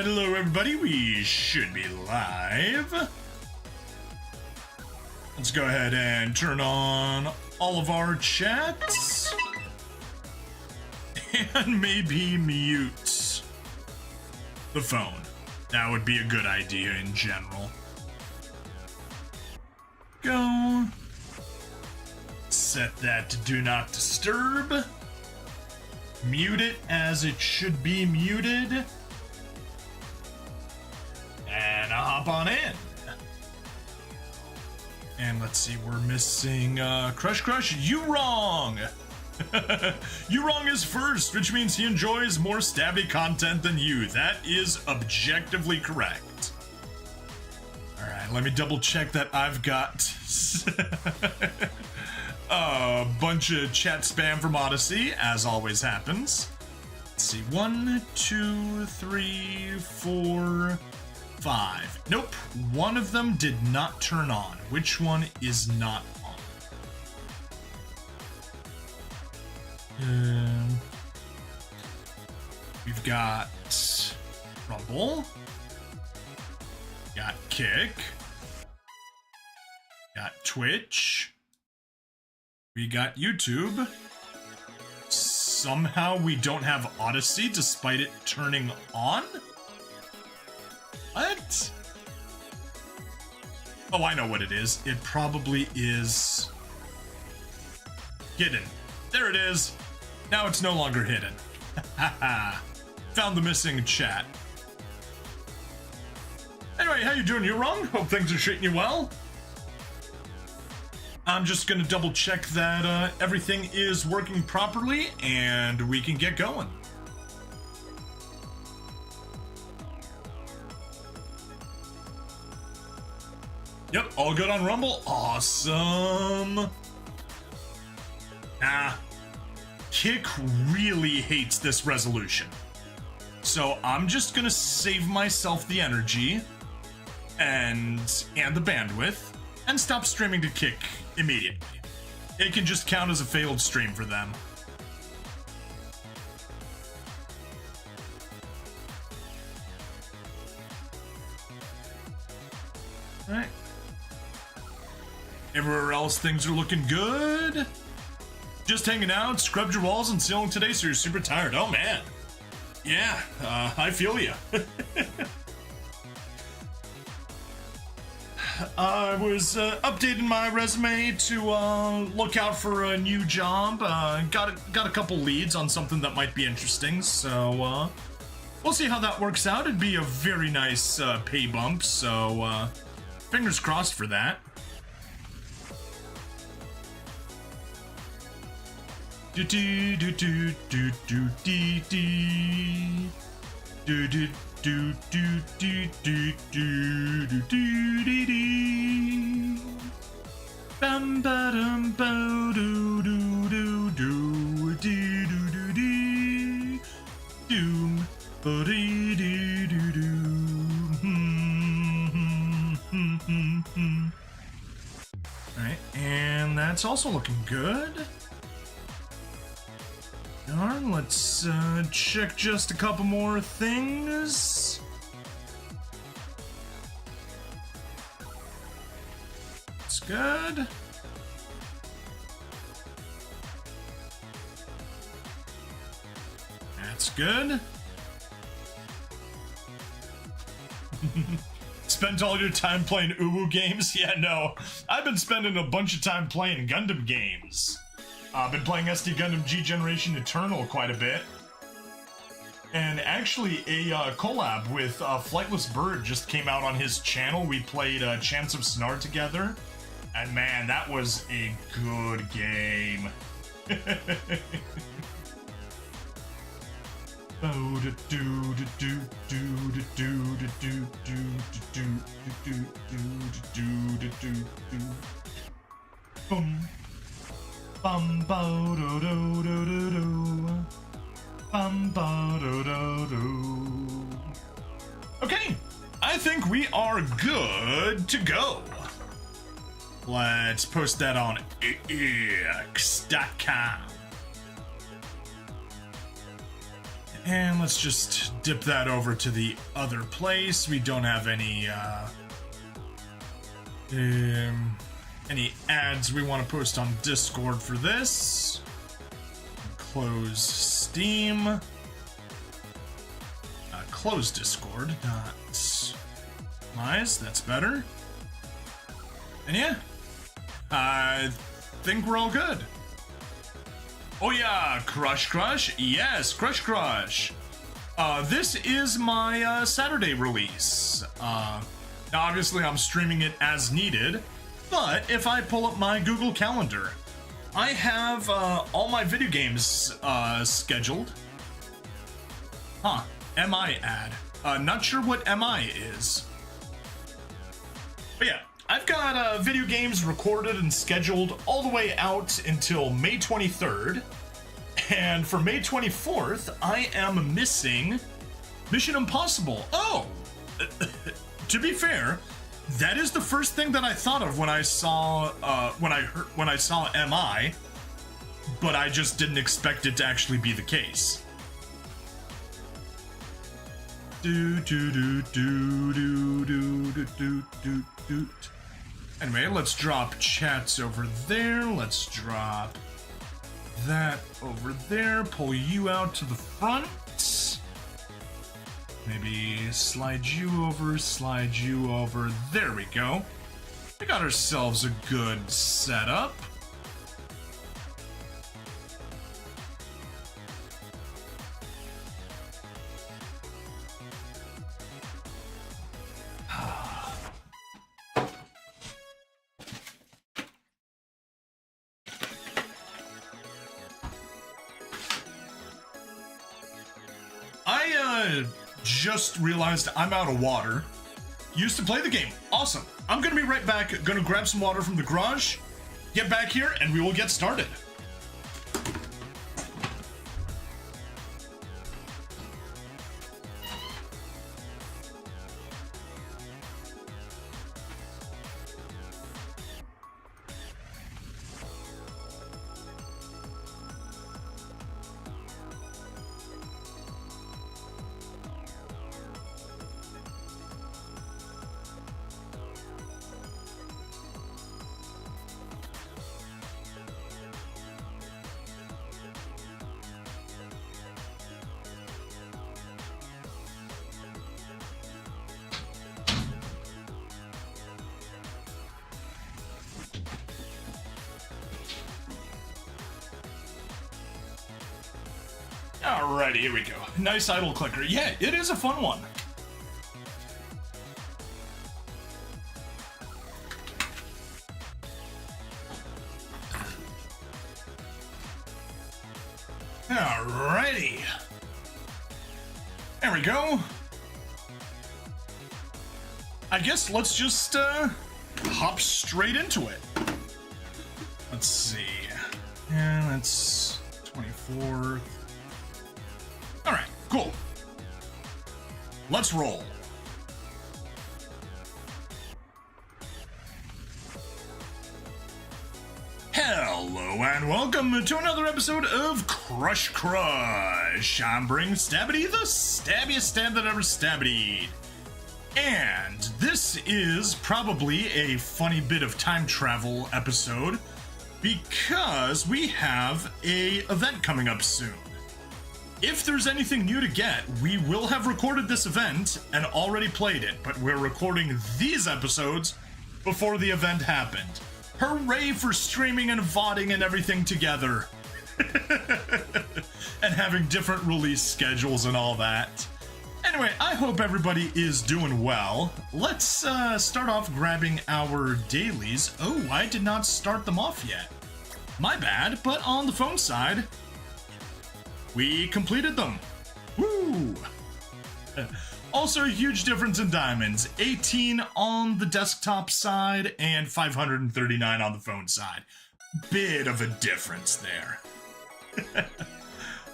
Alright, hello everybody, we should be live. Let's go ahead and turn on all of our chats. And maybe mute the phone. That would be a good idea in general. Go. Set that to do not disturb. Mute it as it should be muted. And I'll hop on in. And let's see, we're missing Crush. You wrong! You wrong is first, which means he enjoys more stabby content than you. That is objectively correct. Alright, let me double check that I've got a bunch of chat spam from Odyssey, as always happens. Let's see, 1, 2, 3, 4, 5. Nope, one of them did not turn on. Which one is not on? We've got Rumble, got Kick, got Twitch, we got YouTube. Somehow we don't have Odyssey despite it turning on? What? Oh, I know what it is. It probably is hidden. There it is. Now it's no longer hidden. Haha. Found the missing chat. Anyway, how you doing? You wrong? Hope things are treating you well. I'm just gonna double check that everything is working properly and we can get going. Yep, all good on Rumble. Awesome. Kick really hates this resolution. So I'm just gonna save myself the energy and the bandwidth and stop streaming to Kick immediately. It can just count as a failed stream for them. All right. Everywhere else, things are looking good. Just hanging out, scrubbed your walls and ceiling today, so you're super tired. Oh man. Yeah, I feel you. I was updating my resume to look out for a new job. Got a couple leads on something that might be interesting, so we'll see how that works out. It'd be a very nice pay bump, so fingers crossed for that. Do do do do do do dee dee. Do do do do do do do do do dee dee. Bam ba dum bo do do do do dee do do dee. Doom ba dee dee do do. All right, and that's also looking good. Let's check just a couple more things. That's good. That's good. Spent all your time playing Uwu games? Yeah, no. I've been spending a bunch of time playing Gundam games. I've been playing SD Gundam G Generation Eternal quite a bit. And actually, a collab with Flightless Bird just came out on his channel. We played Chants of Snar together. And man, that was a good game. Boom. Bum bo do do do do do. Bum bo do do do. Okay, I think we are good to go. Let's post that on X.com. And let's just dip that over to the other place. We don't have any ads we want to post on Discord for this. Close Steam. Close Discord, not Mize. That's better. And yeah, I think we're all good. Oh yeah, Crush. Yes, Crush. This is my Saturday release. Now obviously I'm streaming it as needed, but if I pull up my Google Calendar, I have all my video games scheduled. Huh, MI ad. Not sure what MI is. But yeah, I've got video games recorded and scheduled all the way out until May 23rd. And for May 24th, I am missing Mission Impossible. Oh! To be fair, that is the first thing that I thought of when I saw MI, but I just didn't expect it to actually be the case. Anyway, let's drop chats over there. Let's drop that over there. Pull you out to the front. Maybe slide you over. There we go. We got ourselves a good setup. I just realized I'm out of water. Used to play the game. Awesome. I'm gonna be right back. Gonna grab some water from the garage, get back here, and we will get started. Alrighty, here we go. Nice idle clicker. Yeah, it is a fun one. Alrighty. There we go. I guess let's just hop straight into it. Let's see. Yeah, that's 24th. Alright, cool. Let's roll. Hello and welcome to another episode of Crush. I'm Bring Stabbity, the stabbiest stab that ever stabbity. And this is probably a funny bit of time travel episode because we have a event coming up soon. If there's anything new to get, we will have recorded this event and already played it, but we're recording these episodes before the event happened. Hooray for streaming and VODing and everything together. And having different release schedules and all that. Anyway, I hope everybody is doing well. Let's start off grabbing our dailies. Oh, I did not start them off yet. My bad, but on the phone side, we completed them. Woo! Also, a huge difference in diamonds. 18 on the desktop side and 539 on the phone side. Bit of a difference there.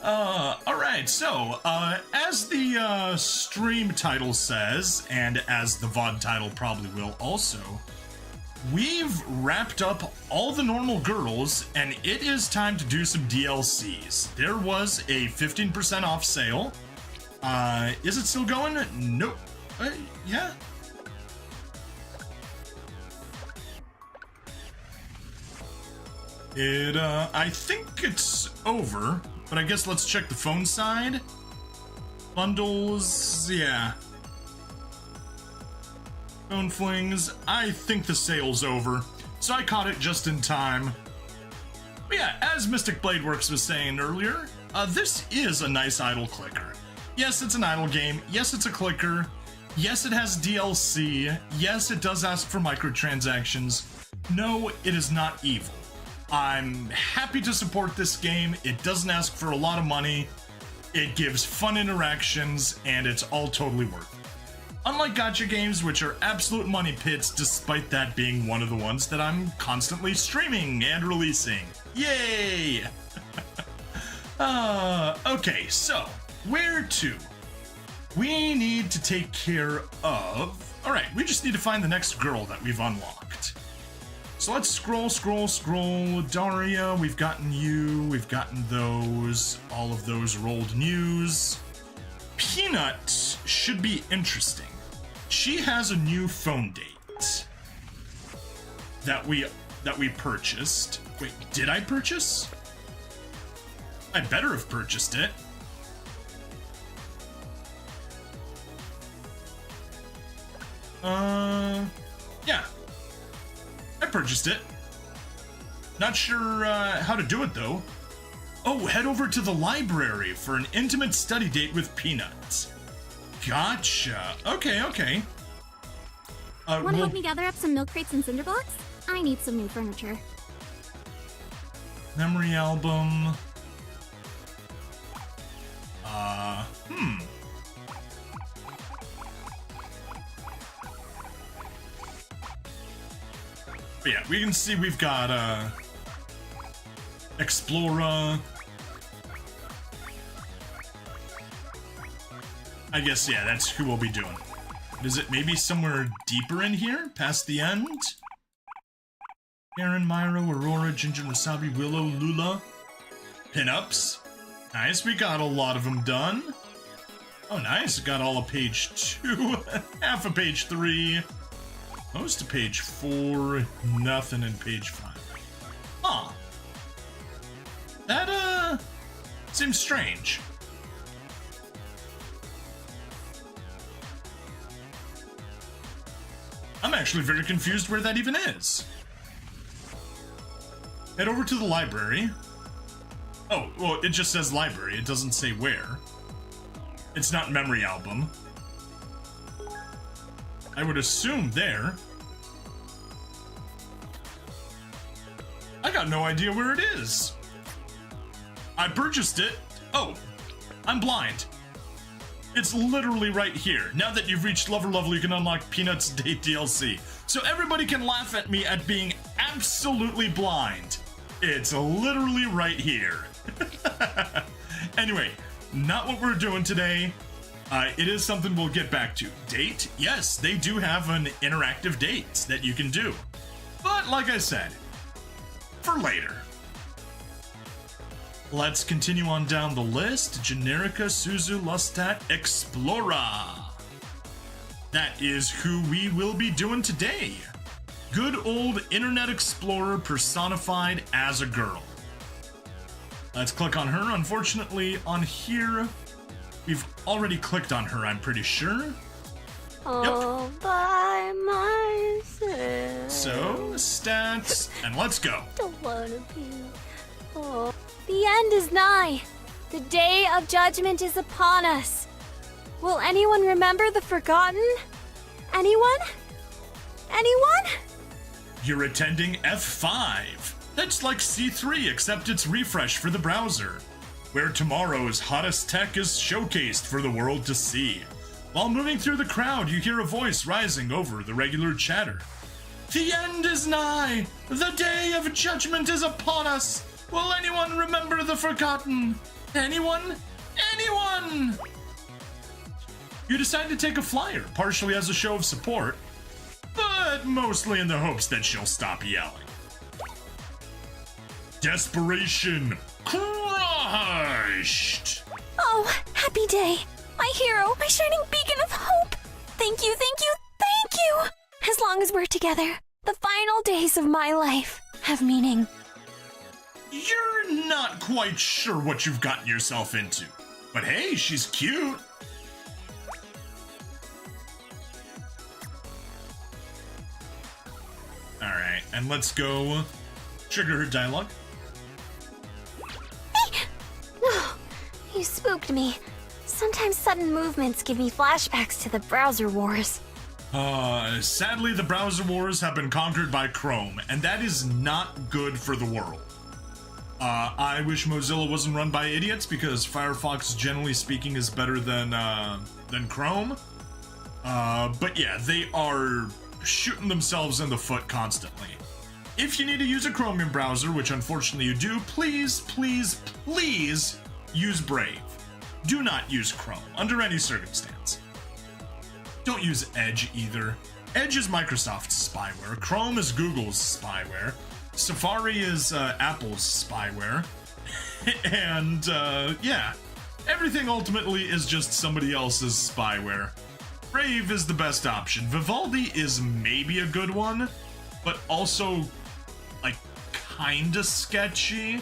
Alright, so, as the stream title says, and as the VOD title probably will also, we've wrapped up all the normal girls, and it is time to do some DLCs. There was a 15% off sale. Is it still going? Nope. Yeah. I think it's over, but I guess let's check the phone side. Bundles, yeah. Phone flings, I think the sale's over, so I caught it just in time. But yeah, as Mystic Blade Works was saying earlier, this is a nice idle clicker. Yes, it's an idle game. Yes, it's a clicker. Yes, it has DLC. Yes, it does ask for microtransactions. No, it is not evil. I'm happy to support this game. It doesn't ask for a lot of money. It gives fun interactions, and it's all totally worth it. Unlike gacha games, which are absolute money pits, despite that being one of the ones that I'm constantly streaming and releasing. Yay! Okay, so, where to? We need to take care of... Alright, we just need to find the next girl that we've unlocked. So let's scroll. Daria, we've gotten you, we've gotten those. All of those are old news. Peanut should be interesting. She has a new phone date that we purchased. Wait, did I purchase? I better have purchased it. Yeah. I purchased it. Not sure how to do it though. Oh, head over to the library for an intimate study date with Peanuts. Gotcha. Okay. Want to help me gather up some milk crates and cinder blocks? I need some new furniture. Memory album. But yeah, we can see we've got, Explorer. I guess, yeah, that's who we'll be doing. Is it maybe somewhere deeper in here? Past the end? Karen, Myro, Aurora, Ginger, Wasabi, Willow, Lula. Pinups. Nice, we got a lot of them done. Oh, nice, got all of page 2, half of page 3, most of page 4, nothing in page 5. Huh. That, seems strange. I'm actually very confused where that even is. Head over to the library. Oh, well, it just says library. It doesn't say where. It's not memory album. I would assume there. I got no idea where it is. I purchased it. Oh, I'm blind. It's literally right here. Now that you've reached Lover Level, you can unlock Peanuts Date DLC. So everybody can laugh at me at being absolutely blind. It's literally right here. Anyway, not what we're doing today. It is something we'll get back to. Date? Yes, they do have an interactive date that you can do. But like I said, for later. Let's continue on down the list. Generica, Suzu, Lustat, Explora. That is who we will be doing today. Good old Internet Explorer personified as a girl. Let's click on her. Unfortunately, on here, we've already clicked on her, I'm pretty sure. All by myself. So, stats, and let's go. Don't wanna be. Oh. The end is nigh. The day of judgment is upon us. Will anyone remember the forgotten? Anyone? Anyone? You're attending F5. That's like C3, except it's refresh for the browser, where tomorrow's hottest tech is showcased for the world to see. While moving through the crowd, you hear a voice rising over the regular chatter. The end is nigh. The day of judgment is upon us. Will anyone remember the forgotten? Anyone? Anyone? You decide to take a flyer, partially as a show of support, but mostly in the hopes that she'll stop yelling. Desperation crushed! Oh, happy day. My hero, my shining beacon of hope. Thank you, thank you, thank you! As long as we're together, the final days of my life have meaning. You're not quite sure what you've gotten yourself into. But hey, she's cute. Alright, and let's go trigger her dialogue. Oh, you spooked me. Sometimes sudden movements give me flashbacks to the browser wars. Sadly, the browser wars have been conquered by Chrome, and that is not good for the world. I wish Mozilla wasn't run by idiots, because Firefox, generally speaking, is better than Chrome. But yeah, they are shooting themselves in the foot constantly. If you need to use a Chromium browser, which unfortunately you do, please, please, please use Brave. Do not use Chrome, under any circumstance. Don't use Edge either. Edge is Microsoft's spyware, Chrome is Google's spyware, Safari is Apple's spyware, and yeah, everything ultimately is just somebody else's spyware. Brave is the best option. Vivaldi is maybe a good one, but also, like, kinda sketchy.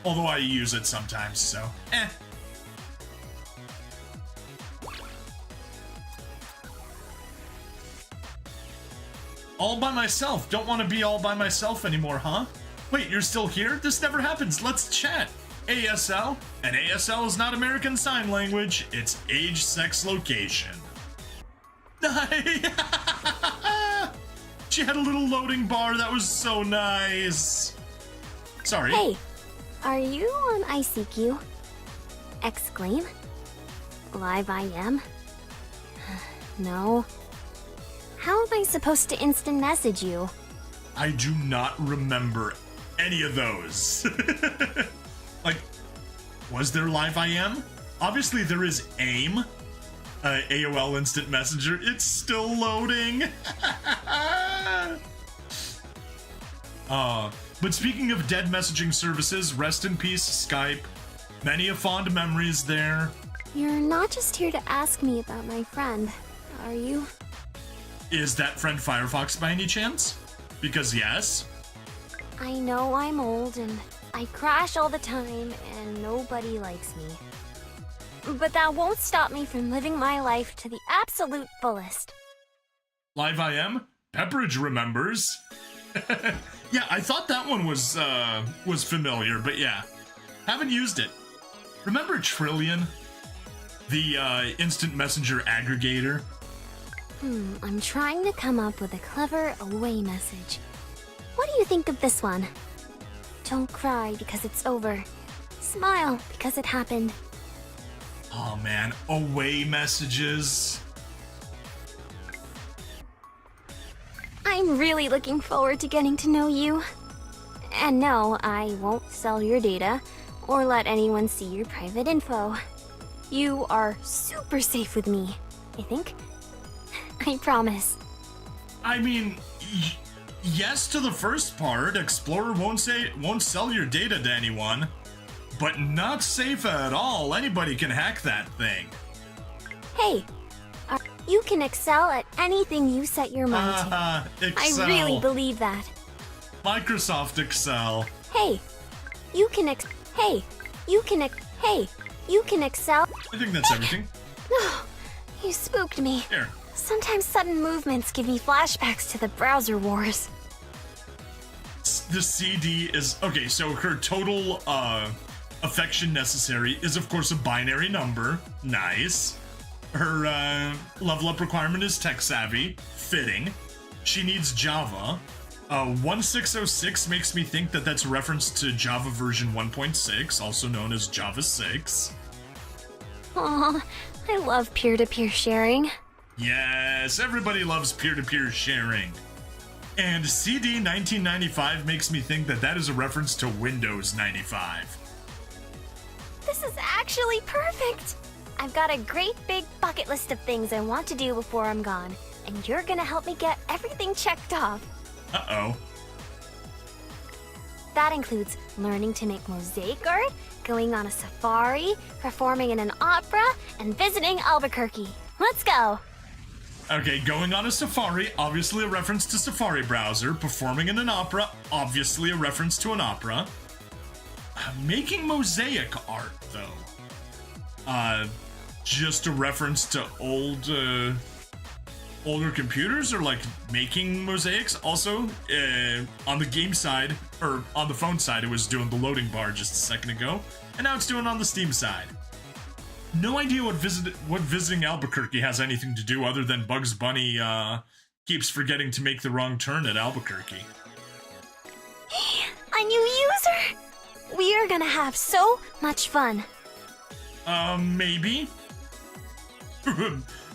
Although I use it sometimes, so eh. All by myself. Don't want to be all by myself anymore, huh? Wait, you're still here? This never happens. Let's chat. ASL? And ASL is not American Sign Language. It's age, sex, location. She had a little loading bar. That was so nice. Sorry. Hey, are you on ICQ? Exclaim? Live IM? No. How am I supposed to instant message you? I do not remember any of those. Like, was there Live IM? Obviously there is AIM, AOL Instant Messenger. It's still loading. But speaking of dead messaging services, rest in peace, Skype. Many a fond memories there. You're not just here to ask me about my friend, are you? Is that friend Firefox by any chance? Because yes. I know I'm old and I crash all the time and nobody likes me. But that won't stop me from living my life to the absolute fullest. Live IM? Pepperidge remembers. Yeah, I thought that one was familiar, but yeah. Haven't used it. Remember Trillion? The instant messenger aggregator? I'm trying to come up with a clever away message. What do you think of this one? Don't cry because it's over. Smile because it happened. Oh man, away messages. I'm really looking forward to getting to know you. And no, I won't sell your data or let anyone see your private info. You are super safe with me, I think. I promise. I mean, yes to the first part. Explorer won't sell your data to anyone, but not safe at all. Anybody can hack that thing. Hey, you can excel at anything you set your mind to. Excel. I really believe that. Microsoft Excel. Hey, you can excel. I think that's everything. You spooked me. Here. Sometimes sudden movements give me flashbacks to the browser wars. The CD is okay, so her total affection necessary is of course a binary number. Nice. Her level up requirement is tech savvy. Fitting. She needs Java. 1606 makes me think that that's a reference to Java version 1.6, also known as Java 6. Aw, I love peer-to-peer sharing. Yes, everybody loves peer-to-peer sharing. And CD 1995 makes me think that that is a reference to Windows 95. This is actually perfect! I've got a great big bucket list of things I want to do before I'm gone. and you're gonna help me get everything checked off. Uh-oh. That includes learning to make mosaic art, going on a safari, performing in an opera, and visiting Albuquerque. Let's go! Okay, going on a safari, obviously a reference to Safari browser. Performing in an opera, obviously a reference to an opera. Making mosaic art, though. Just a reference to older computers, or like making mosaics. Also, on the game side, or on the phone side, it was doing the loading bar just a second ago, and now it's doing on the Steam side. No idea what visiting Albuquerque has anything to do other than Bugs Bunny keeps forgetting to make the wrong turn at Albuquerque. A new user! We are gonna have so much fun. Maybe?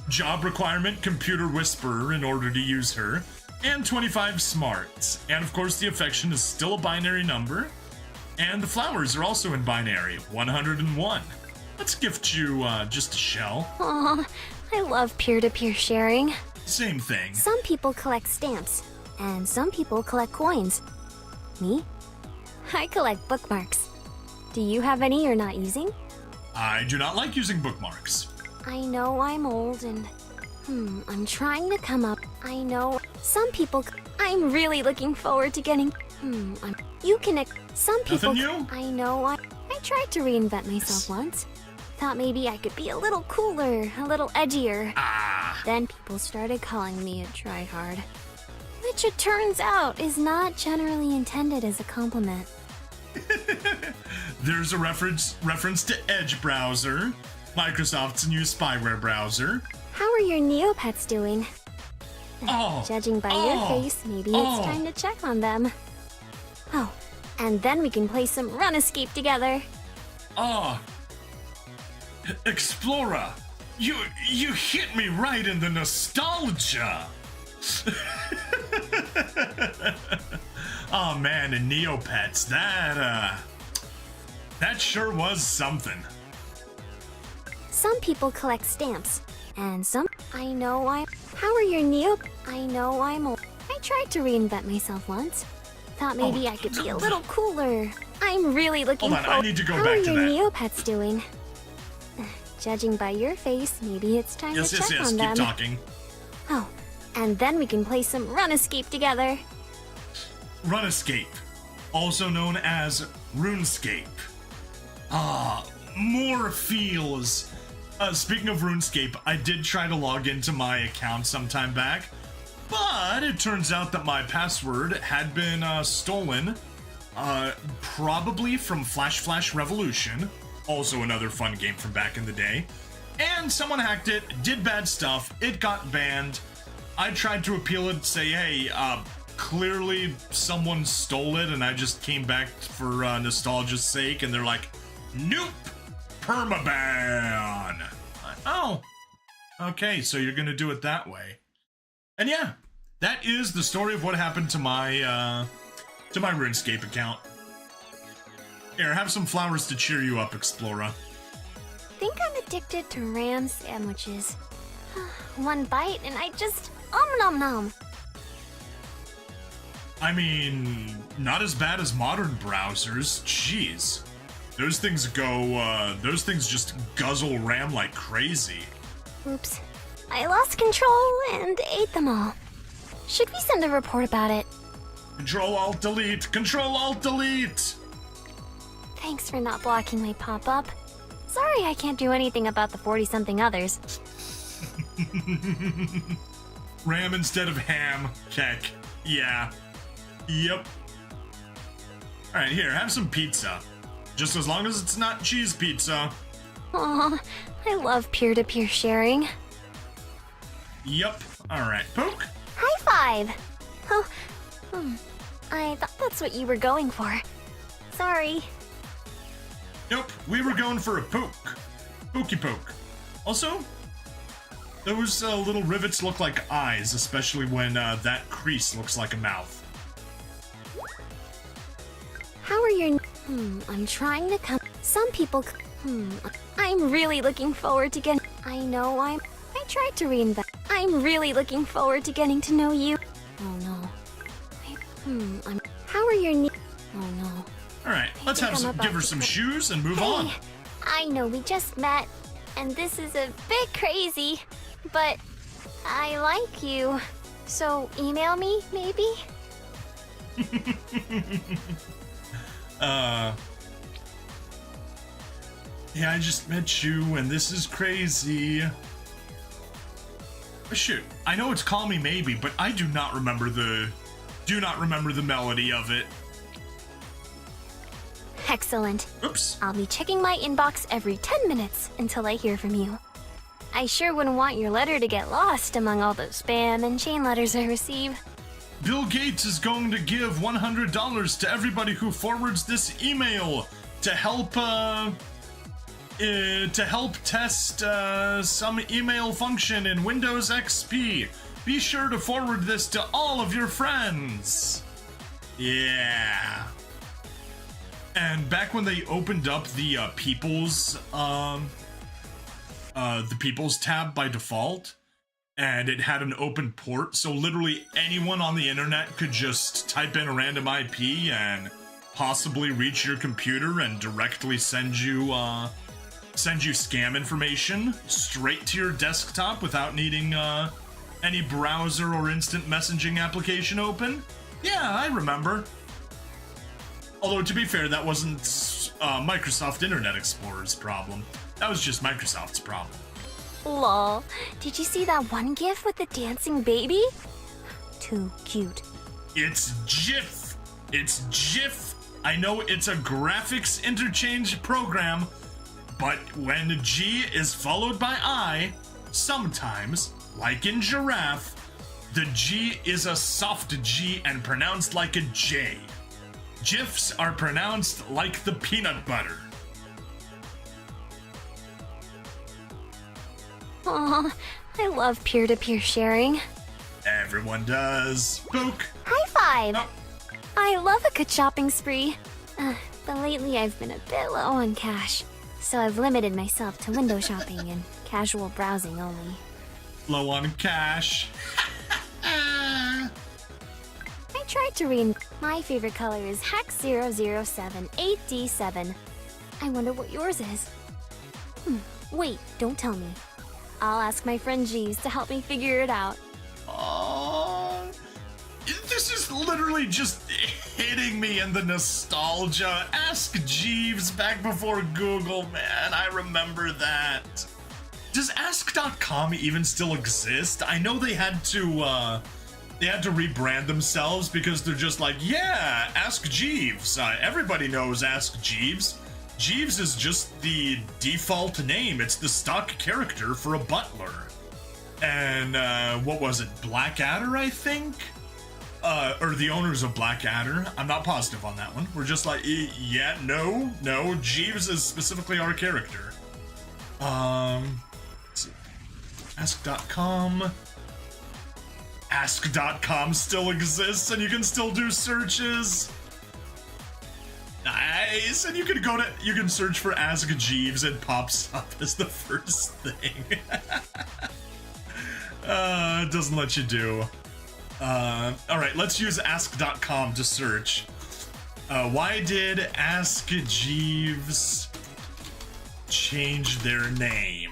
Job requirement, computer whisperer in order to use her, and 25 smarts. And of course the affection is still a binary number, and the flowers are also in binary, 101. Let's gift you just a shell. Aw, I love peer-to-peer sharing. Same thing. Some people collect stamps, and some people collect coins. Me? I collect bookmarks. Do you have any you're not using? I do not like using bookmarks. I know I'm old and... I'm trying to come up. I know some people... I'm really looking forward to getting... You connect... Some people... Nothing new? I know I tried to reinvent myself once. Thought maybe I could be a little cooler, a little edgier. Then people started calling me a tryhard. Which it turns out is not generally intended as a compliment. There's a reference to Edge browser, Microsoft's new spyware browser. How are your Neopets doing? Oh, Judging by your face, maybe it's time to check on them. Oh, and then we can play some Run Escape together. Explorer, you hit me right in the nostalgia. Oh man, and Neopets, that sure was something. Some people collect stamps, and some... I know I'm... How are your I know I'm old. I tried to reinvent myself once. Thought maybe I could be a little cooler. I'm really looking Hold on, I need to go back to that. How are your Neopets doing? Judging by your face, maybe it's time to check on them. Keep talking. Oh, and then we can play some Run Escape together. Run Escape, also known as RuneScape. More feels. Speaking of RuneScape, I did try to log into my account some time back, but it turns out that my password had been stolen, probably from Flash Revolution, also another fun game from back in the day, and someone hacked it, did bad stuff, it got banned. I tried to appeal it, say, hey, clearly someone stole it, and I just came back for nostalgia's sake, and they're like, nope, permaban. Oh, okay, so you're gonna do it that way. And yeah, that is the story of what happened to my RuneScape account. Here, have some flowers to cheer you up, Explorer. Think I'm addicted to Ram sandwiches. One bite and I just nom nom. I mean, not as bad as modern browsers. Jeez. Those things just guzzle RAM like crazy. Oops. I lost control and ate them all. Should we send a report about it? Control-Alt-Delete! Control-Alt-Delete! Thanks for not blocking my pop-up. Sorry I can't do anything about the 40-something others. RAM instead of ham. Keck. Yeah. Yep. Alright, here, have some pizza. Just as long as it's not cheese pizza. Aw, I love peer-to-peer sharing. Yep. Alright, poke. High five! Oh, I thought that's what you were going for. Sorry. Nope, we were going for a poke. Pokey poke. Also, those little rivets look like eyes, especially when that crease looks like a mouth. How are your... I'm trying to come... Some people... I'm really looking forward to getting... I know I'm... I tried to reinvent. I'm really looking forward to getting to know you. Oh no. How are your knees? Oh no. All right, let's give her some shoes and move on. I know we just met, and this is a bit crazy, but I like you. So email me, maybe? Yeah, I just met you, and this is crazy. Shoot, I know it's Call Me Maybe, but I do not remember the melody of it. Excellent. Oops. I'll be checking my inbox every 10 minutes until I hear from you. I sure wouldn't want your letter to get lost among all the spam and chain letters I receive. Bill Gates is going to give $100 to everybody who forwards this email to help test some email function in Windows XP. Be sure to forward this to all of your friends. Yeah. And back when they opened up the People's tab by default, and it had an open port, so literally anyone on the internet could just type in a random IP and possibly reach your computer and directly send you scam information straight to your desktop without needing any browser or instant messaging application open. Yeah, I remember. Although, to be fair, that wasn't Microsoft Internet Explorer's problem. That was just Microsoft's problem. Lol. Did you see that one GIF with the dancing baby? Too cute. It's GIF. It's GIF. I know it's a graphics interchange program, but when G is followed by I, sometimes, like in giraffe, the G is a soft G and pronounced like a J. GIFs are pronounced like the peanut butter. Aw, I love peer-to-peer sharing. Everyone does. Book. High five! Oh. I love a good shopping spree. But lately I've been a bit low on cash, so I've limited myself to window shopping and casual browsing only. Low on cash. I tried to read. My favorite color is Hex 0078D7. I wonder what yours is. Wait, don't tell me. I'll ask my friend Jeeves to help me figure it out. This is literally just hitting me in the nostalgia. Ask Jeeves back before Google, man. I remember that. Does Ask.com even still exist? I know they had to rebrand themselves because they're just like, yeah, Ask Jeeves. Everybody knows Ask Jeeves. Jeeves is just the default name. It's the stock character for a butler. And, what was it? Blackadder, I think? Or the owners of Blackadder. I'm not positive on that one. We're just like, yeah, no, Jeeves is specifically our character. Let's see. Ask.com. Ask.com still exists and you can still do searches. Nice, and you can search for Ask Jeeves and it pops up as the first thing. It doesn't let you do. Alright, let's use ask.com to search. Why did Ask Jeeves change their name?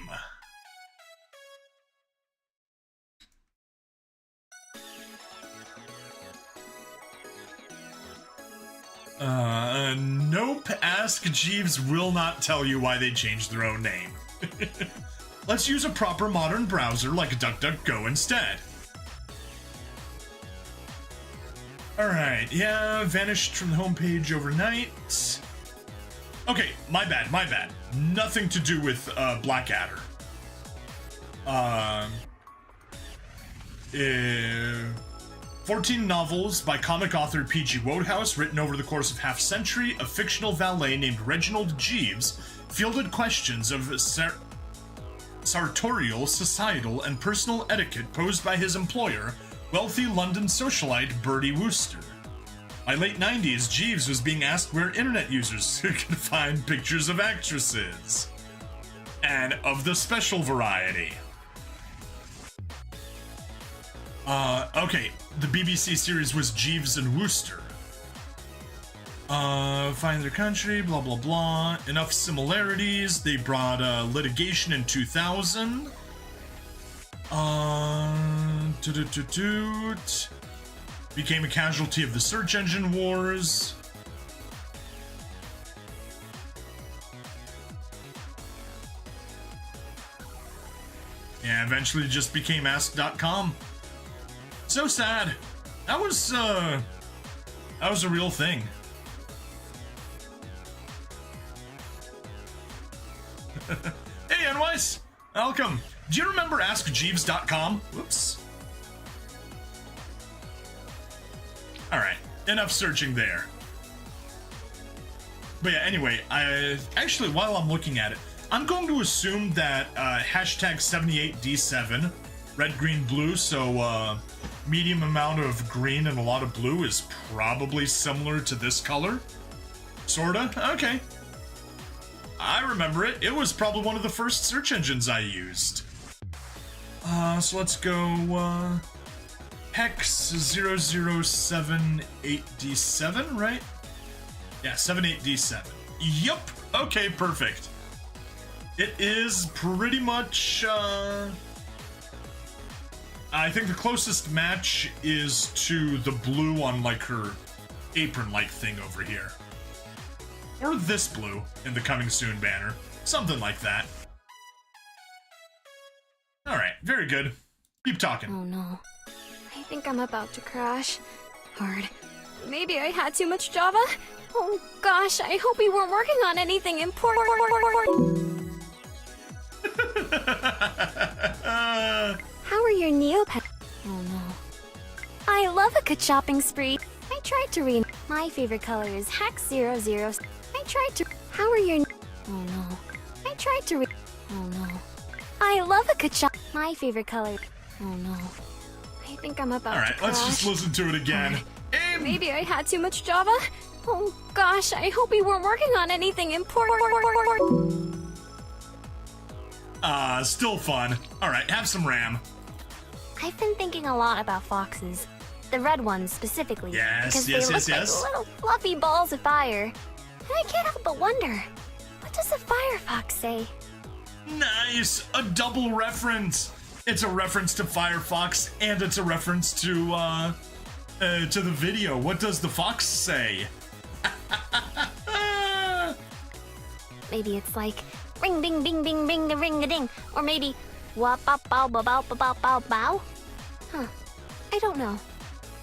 Nope. Ask Jeeves will not tell you why they changed their own name. Let's use a proper modern browser like DuckDuckGo instead. Alright, yeah, vanished from the homepage overnight. Okay, my bad. Nothing to do with, Blackadder. 14 novels by comic author P.G. Wodehouse, written over the course of half a century, a fictional valet named Reginald Jeeves fielded questions of sartorial, societal, and personal etiquette posed by his employer, wealthy London socialite Bertie Wooster. By late 90s, Jeeves was being asked where internet users could find pictures of actresses. And of the special variety. Okay, the BBC series was Jeeves and Wooster. Find their country, blah blah blah. Enough similarities. They brought litigation in 2000. Became a casualty of the search engine wars. Yeah, eventually just became Ask.com. So sad. That was a real thing. Hey, Anwise! Welcome. Do you remember AskJeeves.com? Whoops. Alright, enough searching there. But yeah, anyway, actually, while I'm looking at it, I'm going to assume that hashtag 78D7, red, green, blue, so medium amount of green and a lot of blue is probably similar to this color. Sorta? Okay. I remember it. It was probably one of the first search engines I used. So let's go, Hex 0078D7, right? Yeah, 78D7. Yup! Okay, perfect. It is pretty much, I think the closest match is to the blue on, like, her apron-like thing over here. Or this blue in the coming soon banner. Something like that. Alright, very good. Keep talking. Oh no. I think I'm about to crash. Hard. Maybe I had too much Java? Oh gosh, I hope we weren't working on anything important. How are your Neopets? Oh no. I love a good shopping spree. I tried to read. My favorite color is Hex 00. I tried to. How are your. Oh no. I tried to read. Oh no. I love a good shop. My favorite color. Oh no. I think I'm about to crash. Alright, let's just listen to it again. Aim! Maybe I had too much Java? Oh gosh, I hope we weren't working on anything important. Still fun. Alright, have some RAM. I've been thinking a lot about foxes. The red ones specifically. Yes, because yes, they yes, look yes. like little fluffy balls of fire. And I can't help but wonder, what does a firefox say? Nice! A double reference! It's a reference to Firefox, and it's a reference to the video. What does the fox say? Maybe it's like, ring ding ding ding ring a ring a ding. Or maybe, wop bop bow bow bow bow bow bow. Huh. I don't know.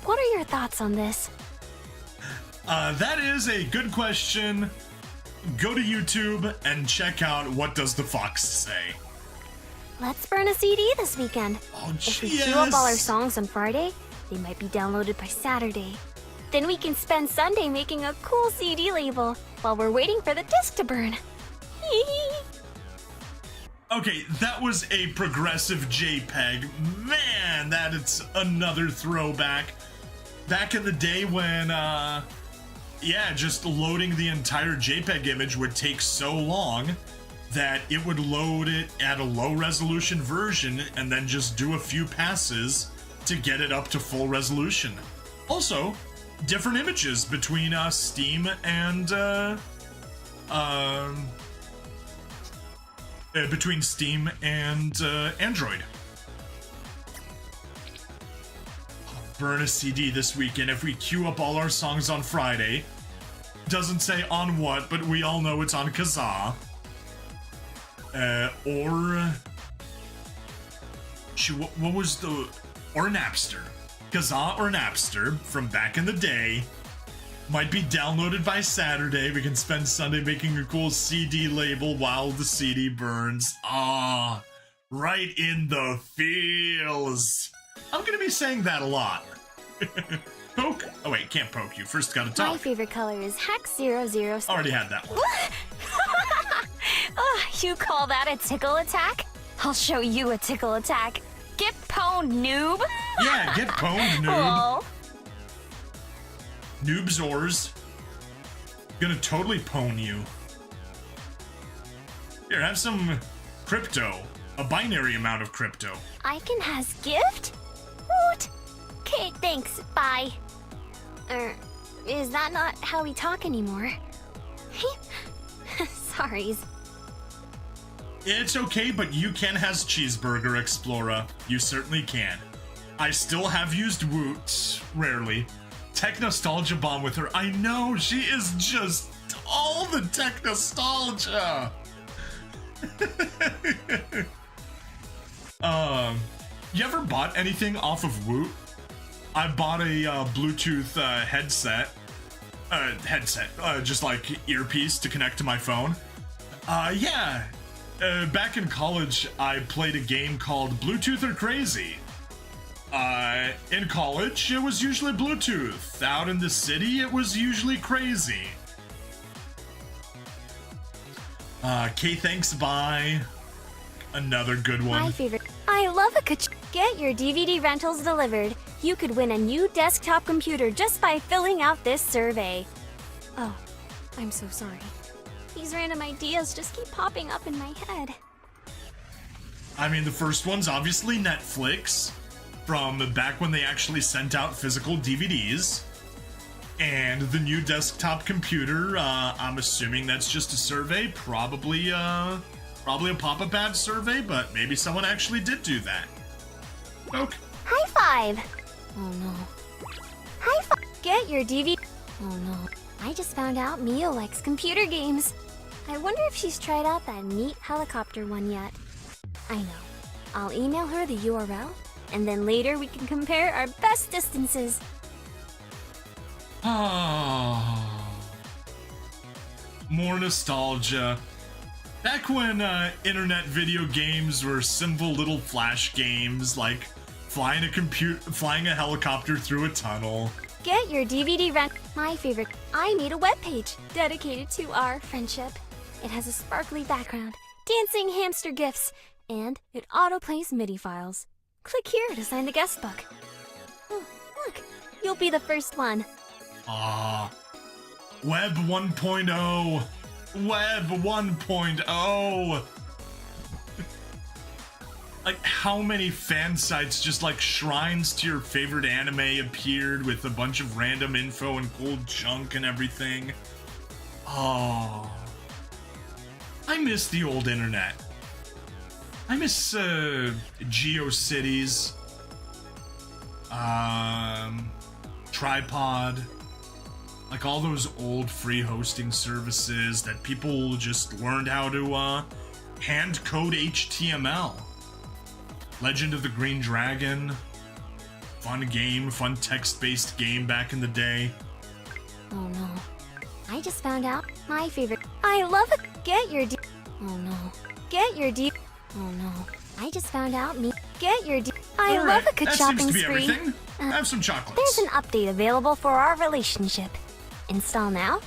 What are your thoughts on this? That is a good question. Go to YouTube and check out What Does the Fox Say? Let's burn a CD this weekend. Oh, If we queue up all our songs on Friday, they might be downloaded by Saturday. Then we can spend Sunday making a cool CD label while we're waiting for the disc to burn. Okay, that was a progressive JPEG. Man, that is another throwback. Back in the day when, just loading the entire JPEG image would take so long that it would load it at a low resolution version and then just do a few passes to get it up to full resolution. Also, different images between Steam and Android. Burn a CD this weekend if we queue up all our songs on Friday. Doesn't say on what, but we all know it's on Kazaa. Or Napster. Kazaa or Napster from back in the day. Might be downloaded by Saturday. We can spend Sunday making a cool CD label while the CD burns. Ah, right in the feels. I'm gonna be saying that a lot. Poke? Oh wait, can't poke you. First gotta talk. My favorite color is Hex 00. Already had that one. You call that a tickle attack? I'll show you a tickle attack. Get pwned, noob. Yeah, get pwned, noob. Oh. Noobzors. Gonna totally pwn you. Here, have some crypto. A binary amount of crypto. Icon has gift? Woot! Okay, thanks, bye. Is that not how we talk anymore? Sorries. It's okay, but you can has cheeseburger, Explorer. You certainly can. I still have used Woot, rarely. Tech nostalgia bomb with her. I know, she is just all the tech nostalgia. You ever bought anything off of Woot? I bought a Bluetooth headset, just like earpiece to connect to my phone. Yeah. Back in college, I played a game called Bluetooth or Crazy. In college, it was usually Bluetooth. Out in the city, it was usually Crazy. Kay, thanks, bye. Another good one. My favorite. I love a Get your DVD rentals delivered. You could win a new desktop computer just by filling out this survey. Oh, I'm so sorry. These random ideas just keep popping up in my head. I mean, the first one's obviously Netflix, from back when they actually sent out physical DVDs. And the new desktop computer, I'm assuming that's just a survey, probably a pop-up ad survey, but maybe someone actually did do that. Okay. High five! Oh no. High five! Get your DVD. Oh no. I just found out Mio likes computer games. I wonder if she's tried out that neat helicopter one yet. I know. I'll email her the URL, and then later we can compare our best distances. Oh. More nostalgia. Back when internet video games were simple little flash games like flying a helicopter through a tunnel. Get your DVD rent. My favorite. I made a webpage dedicated to our friendship. It has a sparkly background, dancing hamster gifs, and it autoplays MIDI files. Click here to sign the guest book. Oh, look, you'll be the first one. Web 1.0. Web 1.0. Like, how many fan sites, just like shrines to your favorite anime, appeared with a bunch of random info and cool junk and everything? Oh. I miss the old internet. I miss, GeoCities. Tripod. Like all those old free hosting services that people just learned how to, hand code HTML. Legend of the Green Dragon. Fun game, fun text-based game back in the day. Oh no. I just found out my favorite. I love it. Get your D. Oh no. Get your D. Oh no. I just found out me. Get your D. I love a good shopping spree. spree. Everything. Have some chocolates. There's an update available for our relationship. Install now?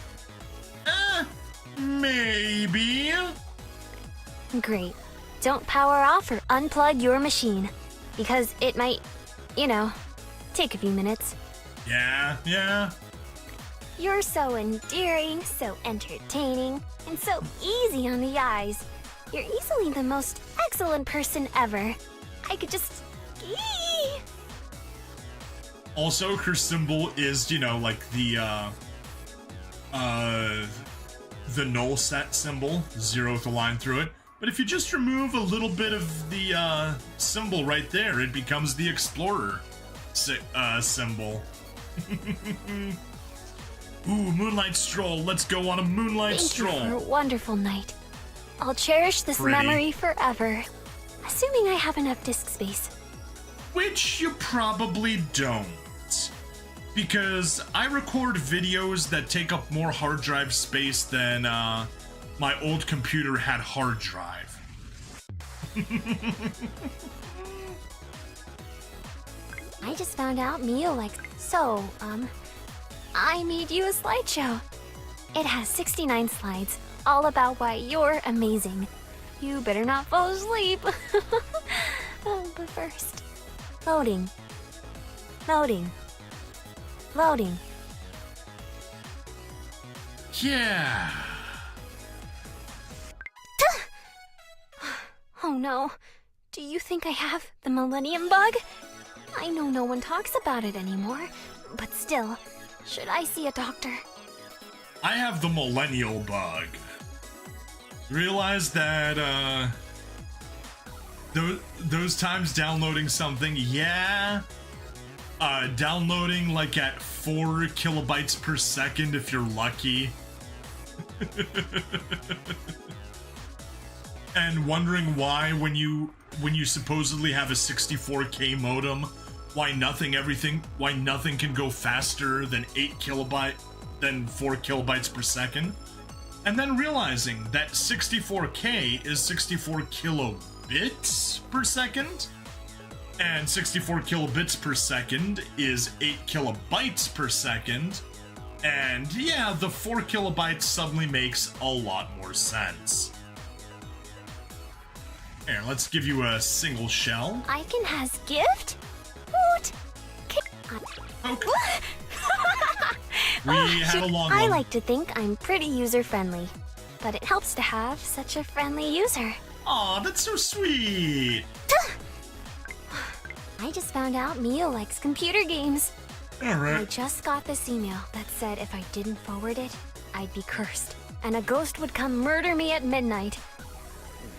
Maybe. Great. Don't power off or unplug your machine, because it might, take a few minutes. Yeah. You're so endearing, so entertaining, and so easy on the eyes. You're easily the most excellent person ever. I could just... Also, her symbol is, like the null set symbol, 0 with a line through it. But if you just remove a little bit of the symbol right there, it becomes the Explorer symbol. Ooh, moonlight stroll. Let's go on a moonlight stroll. Thank you for a wonderful night. I'll cherish this Pretty. memory forever. Assuming I have enough disk space. Which you probably don't. Because I record videos that take up more hard drive space than my old computer had hard drive. I just found out Mio likes... So, I made you a slideshow. It has 69 slides, all about why you're amazing. You better not fall asleep. But first... Loading. Yeah. Oh no. Do you think I have the Millennium Bug? I know no one talks about it anymore, but still, should I see a doctor? I have the millennial bug. Realize that, those times downloading something, yeah. Downloading like at 4 kilobytes per second if you're lucky. And wondering why when you supposedly have a 64K modem, why nothing can go faster than 4 kilobytes per second. And then realizing that 64K is 64 kilobits per second, and 64 kilobits per second is 8 kilobytes per second, and yeah, the 4 kilobytes suddenly makes a lot more sense. Here, let's give you a single shell. Icon has gift? Hoot! Okay. We had a long one. I like to think I'm pretty user-friendly, but it helps to have such a friendly user. Aw, that's so sweet. I just found out Mio likes computer games. Alright. I just got this email that said if I didn't forward it, I'd be cursed, and a ghost would come murder me at midnight.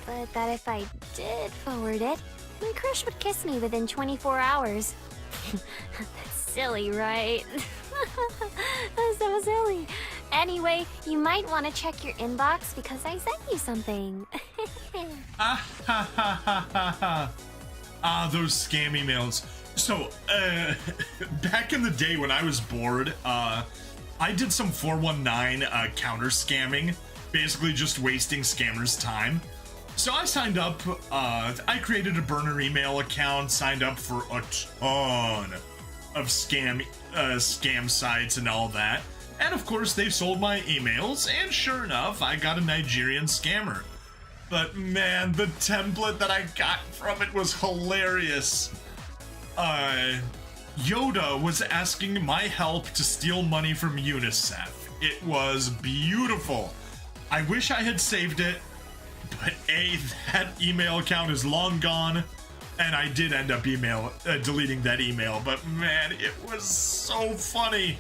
But that if I did forward it, my crush would kiss me within 24 hours. That's silly, right? That's so silly. Anyway, you might want to check your inbox because I sent you something. Those scam emails. So, back in the day when I was bored, I did some 419 counter scamming, basically just wasting scammers' time. So I signed up, I created a burner email account, signed up for a ton of scam sites and all that. And of course they sold my emails, and sure enough, I got a Nigerian scammer. But man, the template that I got from it was hilarious. Yoda was asking my help to steal money from UNICEF. It was beautiful. I wish I had saved it, but that email account is long gone, and I did end up deleting that email, but man, it was so funny.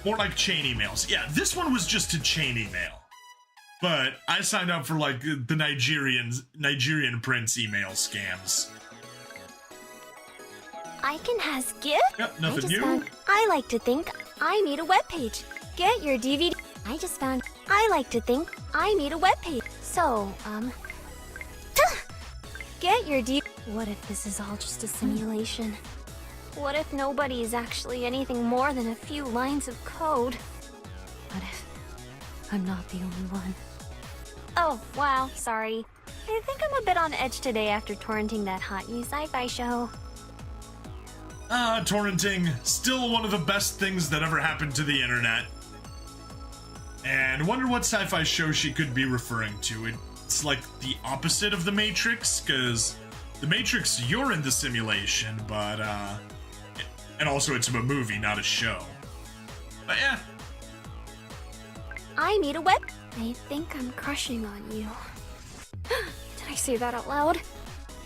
More like chain emails. Yeah, this one was just a chain email. But I signed up for like the Nigerian prince email scams. Icon has gift? Yep, nothing new. I like to think I need a webpage. Get your DVD. I like to think I need a webpage. So, get your DVD. What if this is all just a simulation? What if nobody is actually anything more than a few lines of code? What if I'm not the only one? Oh, wow, sorry. I think I'm a bit on edge today after torrenting that hot new sci-fi show. Torrenting, still one of the best things that ever happened to the internet. And wonder what sci-fi show she could be referring to. It's like the opposite of The Matrix, because The Matrix, you're in the simulation, but, and also it's a movie, not a show. But yeah. I need a web. I think I'm crushing on you. Did I say that out loud?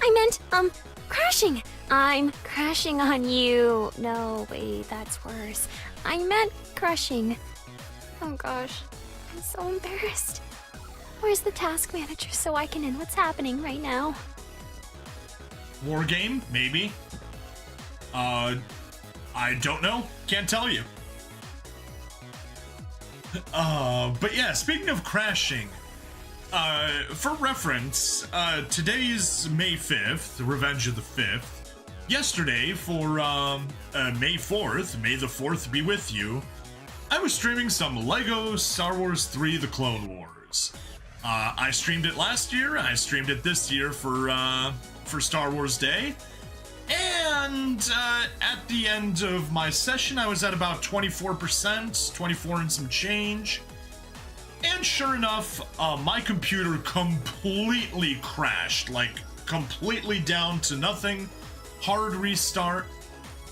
I meant, crashing. I'm crashing on you. No, wait, that's worse. I meant crushing. Oh gosh, I'm so embarrassed. Where's the task manager so I can end what's happening right now? War game, maybe. I don't know. Can't tell you. But yeah, speaking of crashing, for reference, today's May 5th, Revenge of the 5th. Yesterday, for May 4th, May the 4th be with you, I was streaming some LEGO Star Wars 3 The Clone Wars. I streamed it last year, I streamed it this year for Star Wars Day, and at the end of my session, I was at about 24%, 24 and some change. And sure enough, my computer completely crashed, like completely down to nothing, hard restart,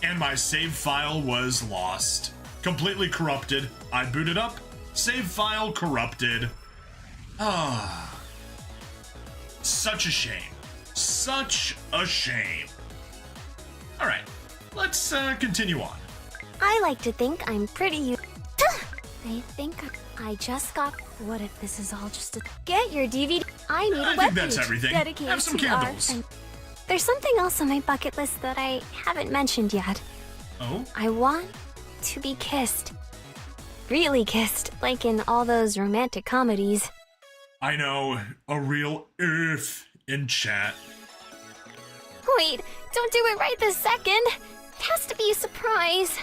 and my save file was lost. Completely corrupted. I booted up, save file corrupted. Such a shame. Such a shame. Alright, let's continue on. I like to think I'm pretty I think I just got. What if this is all just a. Get your DVD. I need a I webpage think that's everything. dedicated Have some to candles. art. And there's something else on my bucket list that I haven't mentioned yet. Oh? I want to be kissed. Really kissed, like in all those romantic comedies. I know, a real earth in chat. Wait, don't do it right this second. It has to be a surprise.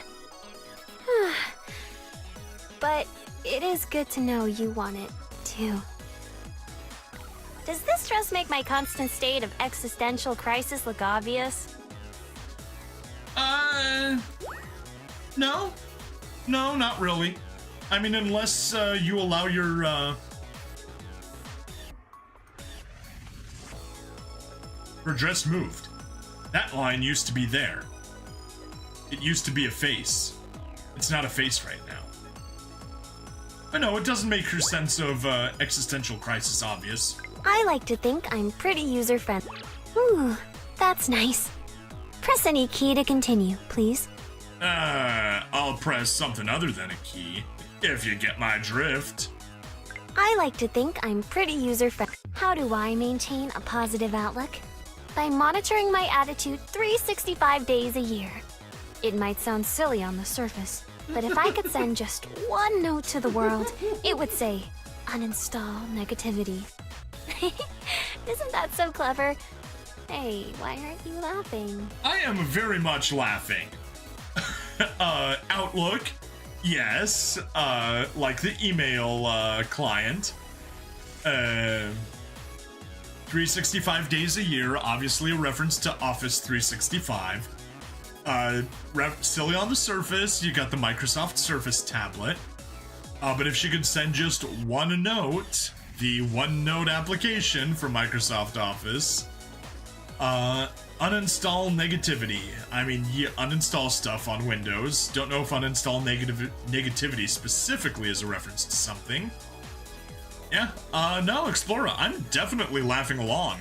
But it is good to know you want it, too. Does this dress make my constant state of existential crisis look obvious? No. No, not really. I mean, unless you allow your dress moved. That line used to be there. It used to be a face. It's not a face right now. But no, it doesn't make her sense of existential crisis obvious. I like to think I'm pretty user-friendly. Ooh, that's nice. Press any key to continue, please. I'll press something other than a key, if you get my drift. I like to think I'm pretty user-friendly. How do I maintain a positive outlook? By monitoring my attitude 365 days a year. It might sound silly on the surface, but if I could send just one note to the world, it would say, uninstall negativity. Isn't that so clever? Hey, why aren't you laughing? I am very much laughing. Outlook, yes, like the email client. 365 days a year, obviously a reference to Office 365. Silly on the surface, you got the Microsoft Surface tablet. But if she could send just one note, the OneNote application for Microsoft Office, uninstall negativity. I mean, you uninstall stuff on Windows. Don't know if uninstall negativity specifically is a reference to something. Yeah, no, Explorer, I'm definitely laughing along.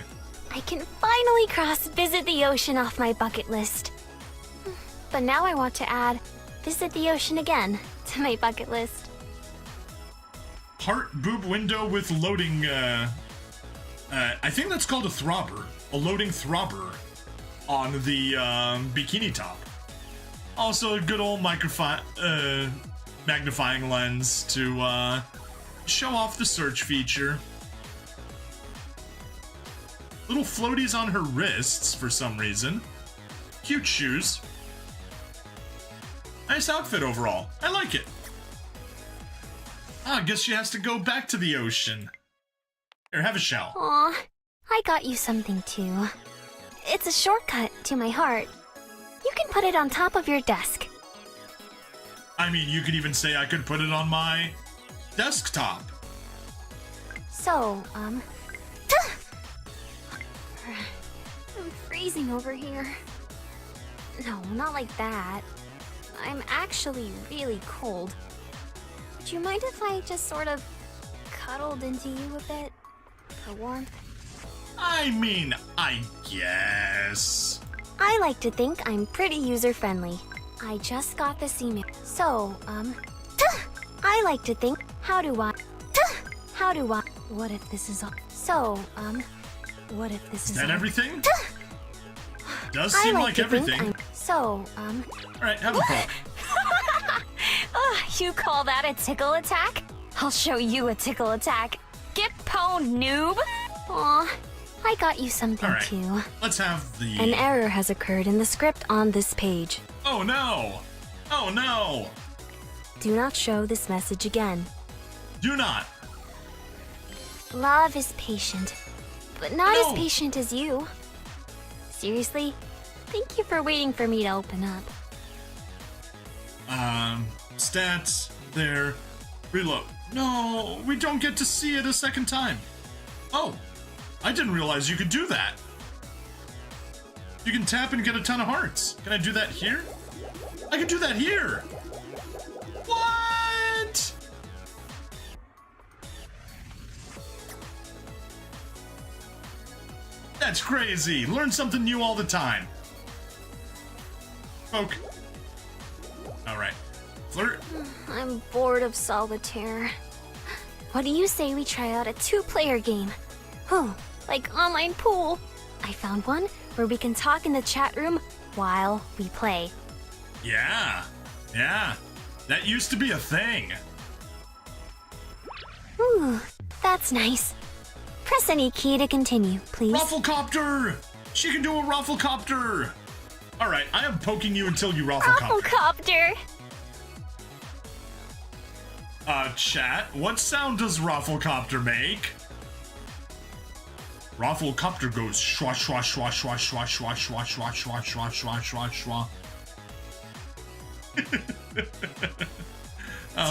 I can finally cross visit the ocean off my bucket list. But now I want to add visit the ocean again to my bucket list. Heart boob window with loading, I think that's called a throbber. A loading throbber on the, bikini top. Also a good old magnifying lens to, show off the search feature. Little floaties on her wrists for some reason. Cute shoes. Nice outfit overall. I like it. I guess she has to go back to the ocean. Here, have a shell. Aw, I got you something too. It's a shortcut to my heart. You can put it on top of your desk. I mean, you could even say I could put it on my desktop. So, I'm freezing over here. No, not like that. I'm actually really cold. Would you mind if I just sort of cuddled into you a bit for warmth? I mean, I guess. I like to think I'm pretty user-friendly. I just got this email. So, I like to think, how do I, what if this is all, so, what if this is that all, everything? Does seem like everything. Alright, have a poke. You call that a tickle attack? I'll show you a tickle attack. Get pwned, noob! Aw, I got you something too. Let's have the... An error has occurred in the script on this page. Oh no! Oh no! Do not show this message again. Do not! Love is patient, but not as patient as you. Seriously, thank you for waiting for me to open up. Stats, there, reload. No, we don't get to see it a second time. Oh, I didn't realize you could do that. You can tap and get a ton of hearts. Can I do that here? I can do that here! What? That's crazy. Learn something new all the time. Poke. Alright. Flirt. I'm bored of solitaire. What do you say we try out a 2-player game? Oh, like online pool. I found one where we can talk in the chat room while we play. Yeah. Yeah. That used to be a thing. Ooh, that's nice. Press any key to continue, please. Rafflecopter! She can do a Rafflecopter! Alright, I am poking you until you Rafflecopter. Rafflecopter! Chat, what sound does Rafflecopter make? Rafflecopter goes shwa shwa shwa shwa shwa shwa shwa shwa shwa shwa shwa shwa shwa.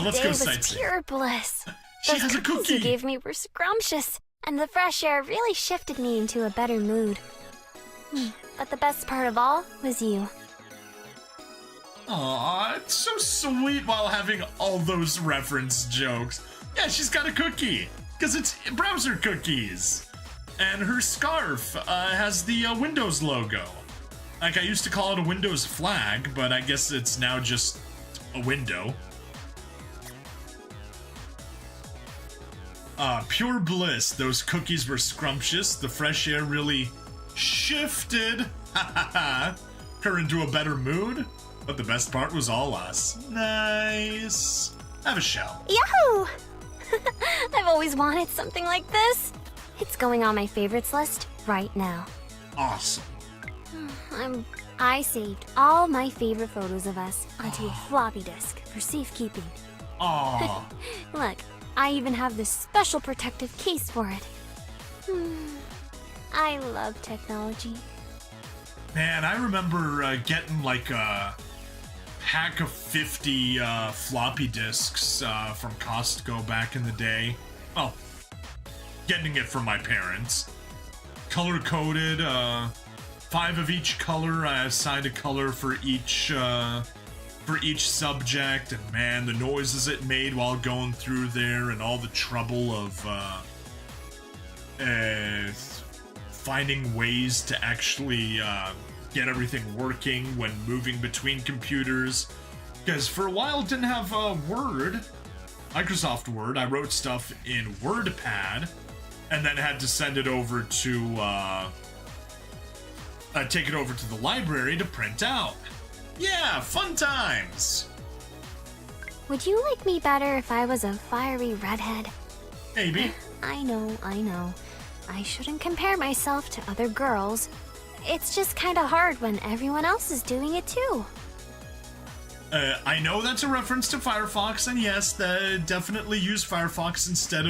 Let's go Today was sightseeing. pure bliss. She Those has a cookies you cookie. gave me were scrumptious, and the fresh air really shifted me into a better mood. But the best part of all was you. Aw, it's so sweet while having all those reference jokes. Yeah, she's got a cookie, because it's browser cookies. And her scarf has the Windows logo. Like, I used to call it a Windows flag, but I guess it's now just a window. Pure bliss. Those cookies were scrumptious. The fresh air really shifted her into a better mood. But the best part was all us. Nice. Have a shell. Yahoo! I've always wanted something like this. It's going on my favorites list right now. Awesome. I saved all my favorite photos of us onto a floppy disk for safekeeping. Aw. Look, I even have this special protective case for it. I love technology. Man, I remember getting like a pack of 50 floppy disks from Costco back in the day. Well, getting it from my parents. Color-coded, 5 of each color. I assigned a color for each subject, and man, the noises it made while going through there, and all the trouble of finding ways to actually get everything working when moving between computers. Because for a while, it didn't have Word, Microsoft Word. I wrote stuff in WordPad, and then had to send it over to take it over to the library to print out. Yeah, fun times. Would you like me better if I was a fiery redhead? Maybe. I know. I shouldn't compare myself to other girls. It's just kinda hard when everyone else is doing it too. I know that's a reference to Firefox, and yes, definitely use Firefox instead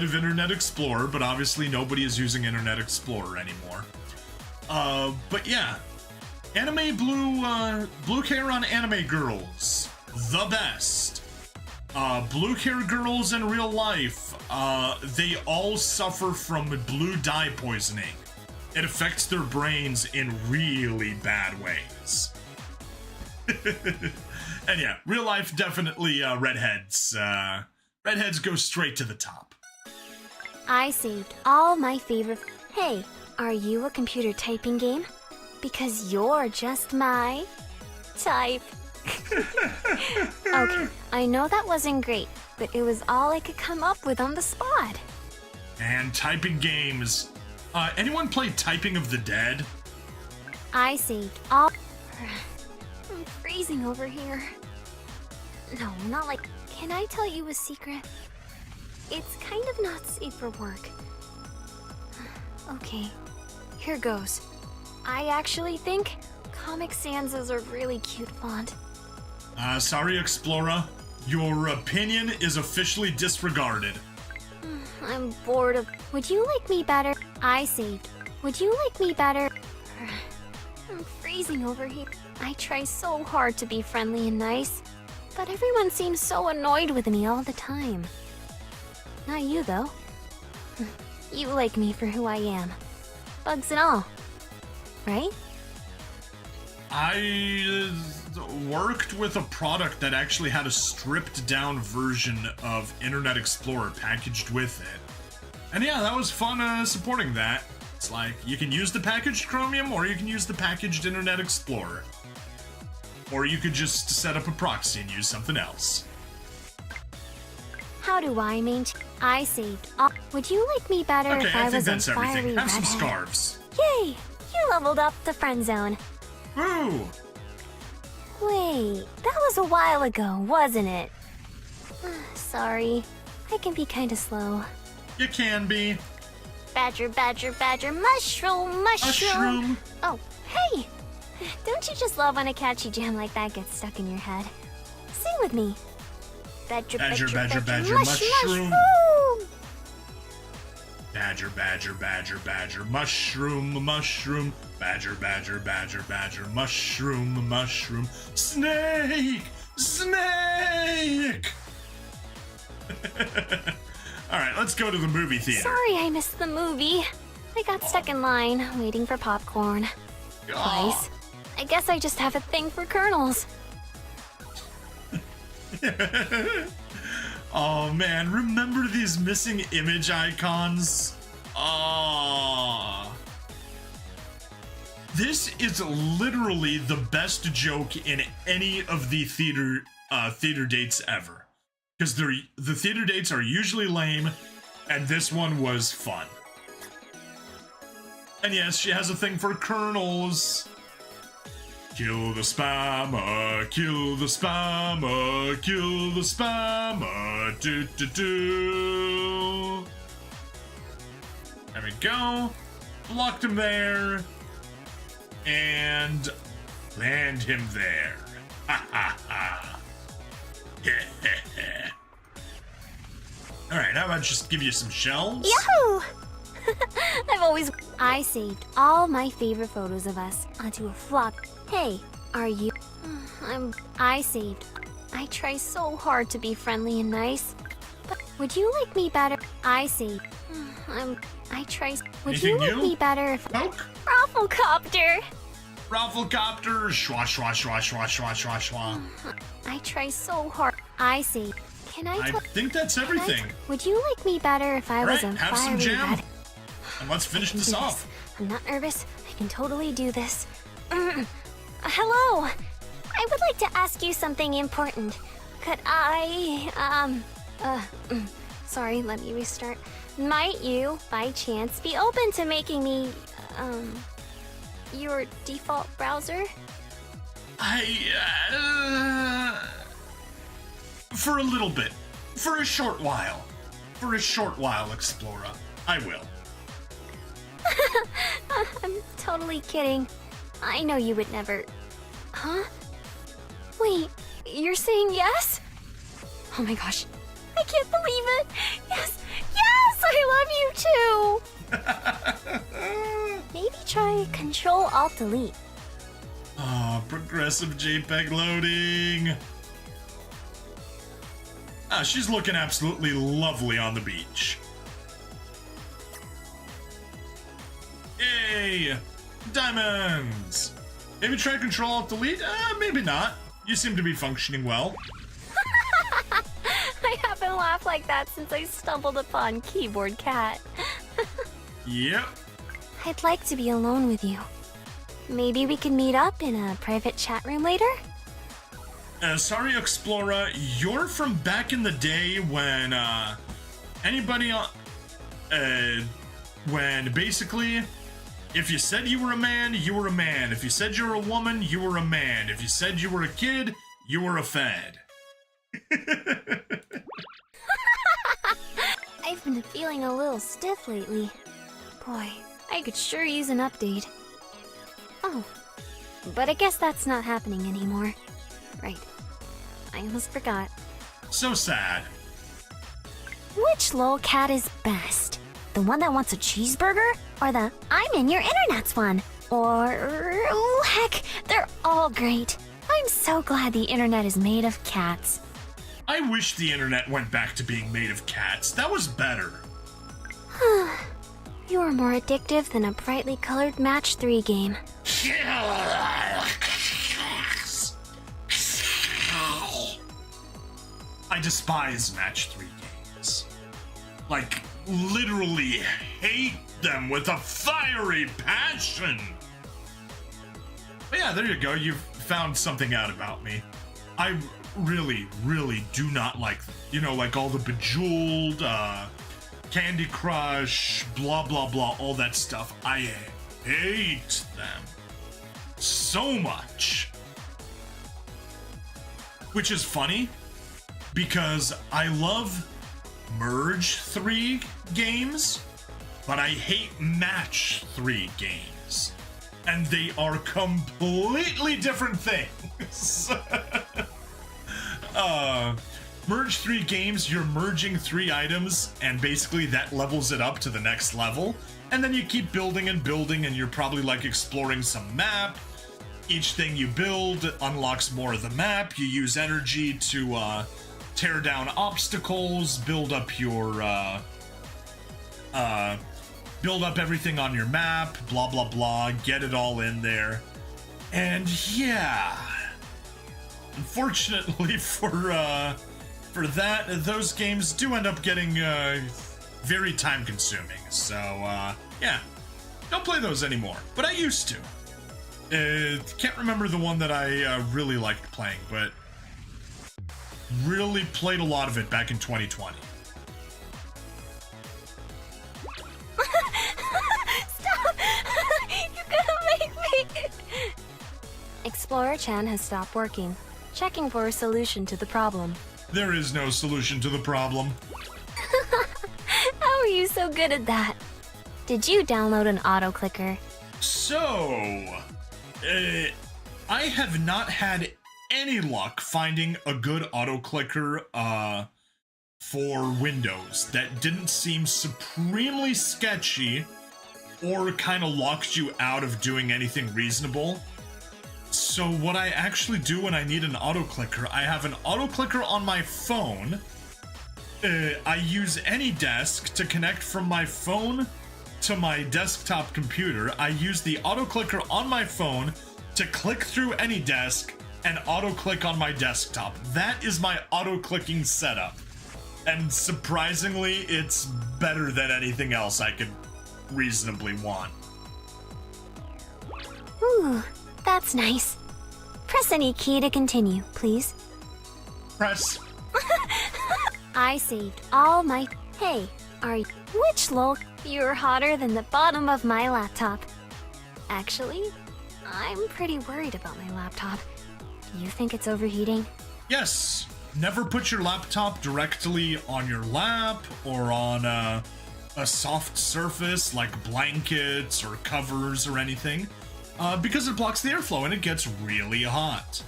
of Internet Explorer, but obviously nobody is using Internet Explorer anymore. But yeah, anime blue hair on anime girls, the best. Blue hair girls in real life, they all suffer from blue dye poisoning. It affects their brains in really bad ways. And yeah, real life, definitely redheads. Redheads go straight to the top. I saved all my favorite. Hey, are you a computer typing game? Because you're just my type. Okay, I know that wasn't great, but it was all I could come up with on the spot. And typing games. Anyone play Typing of the Dead? I saved all. I'm freezing over here. No, not like. Can I tell you a secret? It's kind of not safe for work. Okay, here goes. I actually think Comic Sans is a really cute font. Sorry, Explorer. Your opinion is officially disregarded. I'm bored of. Would you like me better? I saved. Would you like me better? I'm freezing over here. I try so hard to be friendly and nice, but everyone seems so annoyed with me all the time. Not you, though. You like me for who I am. Bugs and all. Right? I worked with a product that actually had a stripped down version of Internet Explorer packaged with it. And yeah, that was fun supporting that. options. Like, you can use the packaged Chromium, or you can use the packaged Internet Explorer. Or you could just set up a proxy and use something else. How do I maintain? I saved all. Would you like me better Okay, if I I think was that's a fiery everything. Have some redhead? scarves. Yay! You leveled up the friend zone. Woo! Wait, that was a while ago, wasn't it? Sorry, I can be kinda slow. You can be. Badger, badger, badger, mushroom, mushroom. Oh, hey! Don't you just love when a catchy jam like that gets stuck in your head? Sing with me. Badger, Badger, badger, badger, badger, mushroom. Badger, badger, badger, badger, mushroom, mushroom. Badger, badger, badger, badger, mushroom, mushroom. Snake! Snake! Alright, let's go to the movie theater. Sorry I missed the movie. I got stuck in line, waiting for popcorn. Twice. I guess I just have a thing for kernels. Oh man, remember these missing image icons? Oh. This is literally the best joke in any of the theater dates ever. Because the theater dates are usually lame, and this one was fun. And yes, she has a thing for kernels. Kill the spammer, kill the spammer, kill the spammer, do. There we go. Blocked him there. And land him there. Ha ha ha. Alright, how about just give you some shells? Yahoo! I saved all my favorite photos of us onto a flop. Hey, are you? I try so hard to be friendly and nice. But would you like me better? I saved. Would Anything you like new? me better if Poke? Rafflecopter? Rafflecopter! Schwa schwa schwa schwa schwa schwa schwa. I try so hard. I saved. Can I? I think that's everything. Would you like me better if I was Alright, a have some fiery jam. red? And let's finish I can this do off. I'm not nervous. I can totally do this. Hello. I would like to ask you something important. Could I, sorry, let me restart. Might you, by chance, be open to making me, your default browser? For a little bit. For a short while. For a short while, Explorer. I will. I'm totally kidding. I know you would never... Huh? Wait, you're saying yes? Oh my gosh. I can't believe it. Yes, yes, I love you too. Maybe try Control-Alt-Delete. Oh, progressive JPEG loading. Ah, she's looking absolutely lovely on the beach. Yay! Diamonds! Maybe try Control-Alt-Delete? Maybe not. You seem to be functioning well. I haven't laughed like that since I stumbled upon Keyboard Cat. Yep. I'd like to be alone with you. Maybe we can meet up in a private chat room later? Sorry, Explorer, you're from back in the day when, when basically, if you said you were a man, you were a man. If you said you were a woman, you were a man. If you said you were a kid, you were a fad. I've been feeling a little stiff lately. Boy, I could sure use an update. Oh, but I guess that's not happening anymore. Right. I almost forgot. So sad. Which lolcat is best? The one that wants a cheeseburger? Or the I'm in your internets one? Or, oh heck, they're all great. I'm so glad the internet is made of cats. I wish the internet went back to being made of cats. That was better. You're more addictive than a brightly colored Match 3 game. I despise Match 3 games. Like, literally hate them with a fiery passion. But yeah, there you go. You've found something out about me. I really, really do not like, like all the Bejeweled, Candy Crush, blah, blah, blah, all that stuff. I hate them so much. Which is funny, because I love Merge 3 games, but I hate Match 3 games. And they are completely different things. Merge 3 games, you're merging 3 items, and basically that levels it up to the next level. And then you keep building and building, and you're probably like exploring some map. Each thing you build unlocks more of the map. You use energy to tear down obstacles, build up your build up everything on your map, blah blah blah, get it all in there. And yeah, unfortunately for that, those games do end up getting very time consuming. So yeah, don't play those anymore, but I used to. Can't remember the one that I really liked playing, but really played a lot of it back in 2020. Stop! You're gonna make me... Explorer Chan has stopped working, checking for a solution to the problem. There is no solution to the problem. How are you so good at that? Did you download an auto-clicker? So, I have not had any luck finding a good auto-clicker for Windows that didn't seem supremely sketchy or kind of locked you out of doing anything reasonable. So what I actually do when I need an auto-clicker, I have an auto-clicker on my phone. I use AnyDesk to connect from my phone to my desktop computer. I use the auto-clicker on my phone to click through AnyDesk and auto-click on my desktop. That is my auto-clicking setup. And surprisingly, it's better than anything else I could reasonably want. Ooh, that's nice. Press any key to continue, please. Press. I saved all my... Hey, are you... Which lol? You're hotter than the bottom of my laptop. Actually, I'm pretty worried about my laptop. Do you think it's overheating? Yes. Never put your laptop directly on your lap or on a soft surface like blankets or covers or anything, because it blocks the airflow and it gets really hot.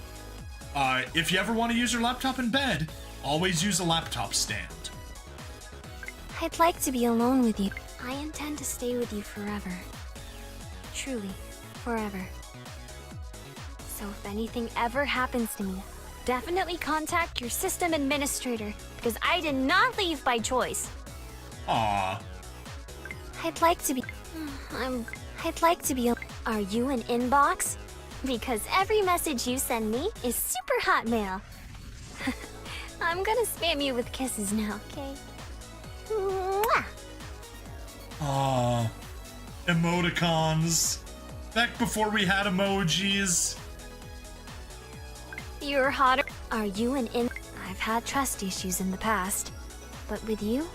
If you ever want to use your laptop in bed, always use a laptop stand. I'd like to be alone with you. I intend to stay with you forever. Truly, forever. So if anything ever happens to me, definitely contact your system administrator, because I did not leave by choice. Aww. I'd like to be... Are you an inbox? Because every message you send me is super hot mail. I'm gonna spam you with kisses now, okay? Mwah! Aww. Emoticons. Back before we had emojis. You're hotter. Are you an in... I've had trust issues in the past. But with you,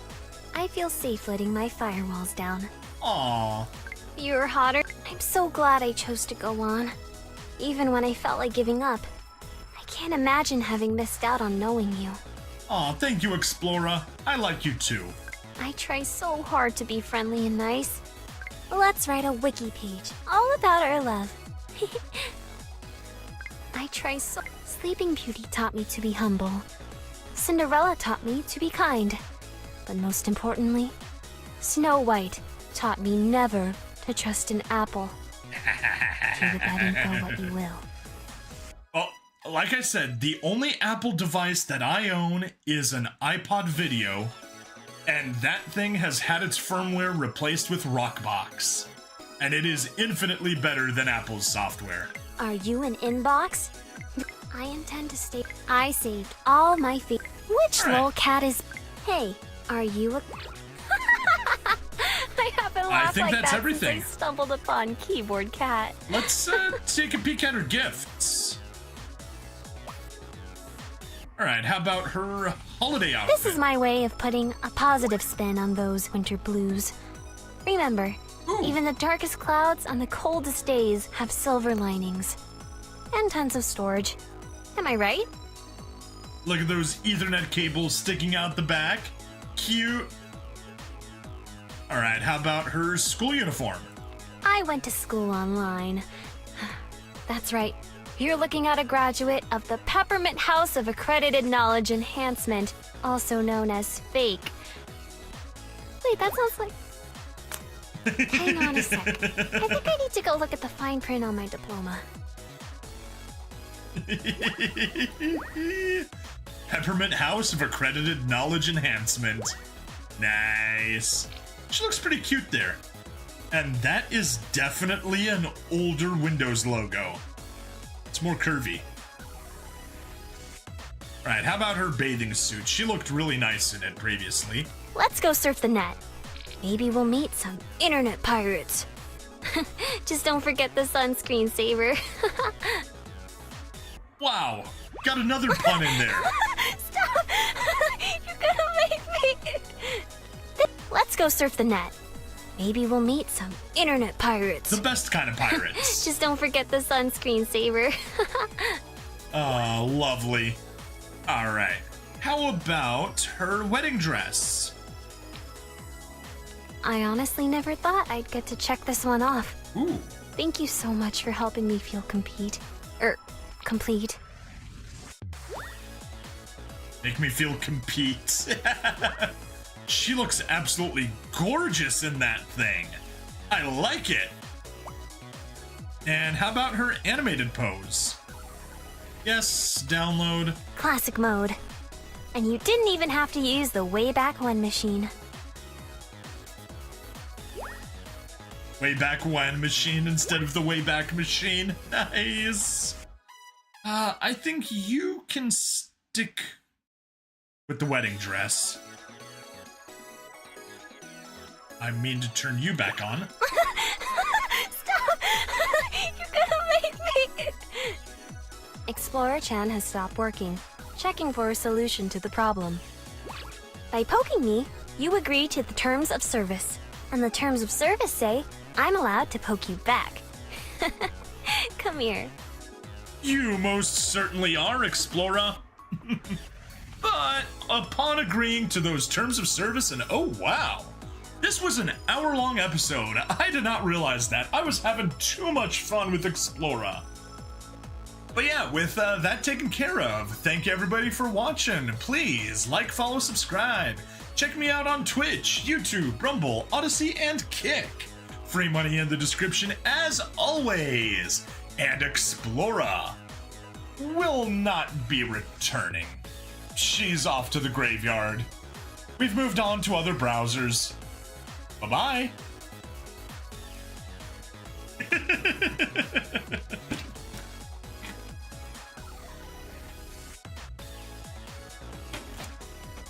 I feel safe letting my firewalls down. Aww. You're hotter. I'm so glad I chose to go on. Even when I felt like giving up. I can't imagine having missed out on knowing you. Aw, thank you, Explorer. I like you too. I try so hard to be friendly and nice. Let's write a wiki page all about our love. I try so... Sleeping Beauty taught me to be humble. Cinderella taught me to be kind. But most importantly, Snow White taught me never to trust an apple. Do with that info what you will. Well, like I said, the only Apple device that I own is an iPod Video, and that thing has had its firmware replaced with Rockbox. And it is infinitely better than Apple's software. Are you an inbox? I intend to stay. I saved all my feet. Which All right. lol cat is... Hey, are you a... I I laugh think like that's that everything. since I stumbled upon Keyboard Cat. Let's take a peek at her gifts. All right, how about her holiday outfit? This is my way of putting a positive spin on those winter blues. Remember, Ooh. even the darkest clouds on the coldest days have silver linings. And tons of storage. Am I right? Look at those Ethernet cables sticking out the back. Cute. All right, how about her school uniform? I went to school online. That's right. You're looking at a graduate of the Peppermint House of Accredited Knowledge Enhancement, also known as FAKE. Wait, that sounds like... Hang on a sec. I think I need to go look at the fine print on my diploma. Peppermint House of Accredited Knowledge Enhancement. Nice. She looks pretty cute there. And that is definitely an older Windows logo. It's more curvy. Alright, how about her bathing suit? She looked really nice in it previously. Let's go surf the net. Maybe we'll meet some internet pirates. Just don't forget the sunscreen saver. Wow, got another pun in there. Stop! You're gonna make me... Let's go surf the net. Maybe we'll meet some internet pirates. The best kind of pirates. Just don't forget the sunscreen saver. Oh, lovely. Alright, how about her wedding dress? I honestly never thought I'd get to check this one off. Ooh. Thank you so much for helping me feel complete. Make me feel complete. She looks absolutely gorgeous in that thing. I like it. And how about her animated pose? Yes, download. Classic mode. And you didn't even have to use the Wayback When machine. Wayback When machine instead of the Wayback machine. Nice. I think you can stick with the wedding dress. I mean to turn you back on. Stop! You're gonna make me... Explorer-chan has stopped working, checking for a solution to the problem. By poking me, you agree to the terms of service. And the terms of service say, I'm allowed to poke you back. Come here. You most certainly are, Explorer. But upon agreeing to those terms of service, and oh wow, this was an hour-long episode. I did not realize that. I was having too much fun with Explorer. But yeah, with that taken care of, thank you everybody for watching. Please like, follow, subscribe. Check me out on Twitch, YouTube, Rumble, Odyssey, and Kick. Free money in the description as always. And Explorer will not be returning. She's off to the graveyard. We've moved on to other browsers. Bye-bye.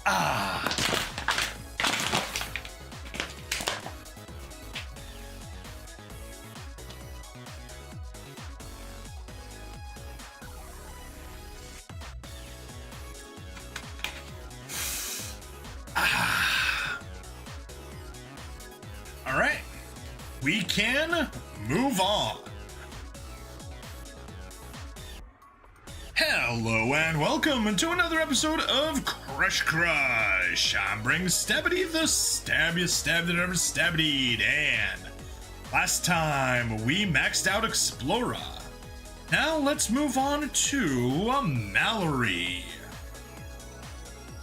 Ah. All right, we can move on. Hello and welcome to another episode of Crush Crush. I'm bringing Stabbity the stabbiest stab that ever stabbityed, and last time we maxed out Explorer. Now let's move on to Mallory.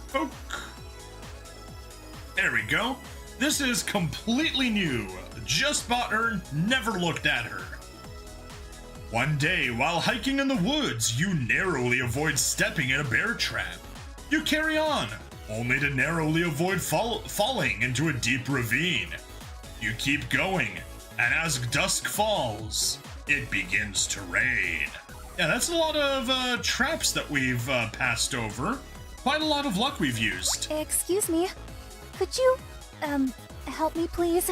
Poke. There we go. This is completely new. Just bought her, never looked at her. One day, while hiking in the woods, you narrowly avoid stepping in a bear trap. You carry on, only to narrowly avoid falling into a deep ravine. You keep going, and as dusk falls, it begins to rain. Yeah, that's a lot of traps that we've passed over. Quite a lot of luck we've used. Excuse me. Could you, help me please?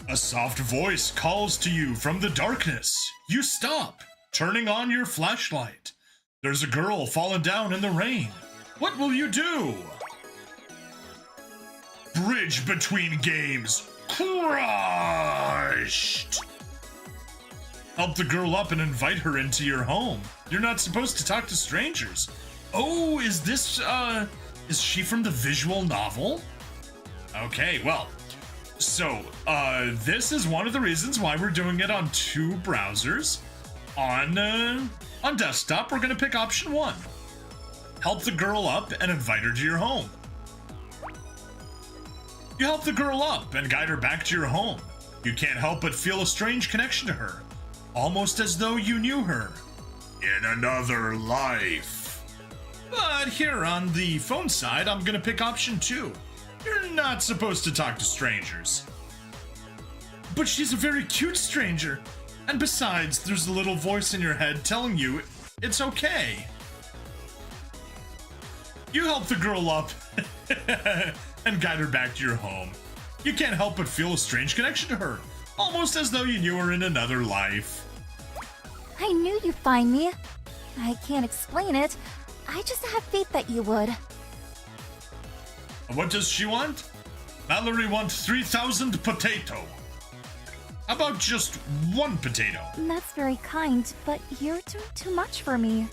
A soft voice calls to you from the darkness. You stop, turning on your flashlight. There's a girl fallen down in the rain. What will you do? Bridge between games crushed. Help the girl up and invite her into your home. You're not supposed to talk to strangers. Oh, is she from the visual novel? Okay, well, so, this is one of the reasons why we're doing it on 2 browsers. On desktop, we're gonna pick option 1. Help the girl up and invite her to your home. You help the girl up and guide her back to your home. You can't help but feel a strange connection to her, almost as though you knew her in another life. But here on the phone side, I'm gonna pick option 2. You're not supposed to talk to strangers. But she's a very cute stranger. And besides, there's a little voice in your head telling you it's okay. You help the girl up and guide her back to your home. You can't help but feel a strange connection to her, almost as though you knew her in another life. I knew you'd find me. I can't explain it. I just have faith that you would. What does she want? Mallory wants 3,000 potato. How about just 1 potato? That's very kind, but you're doing too much for me.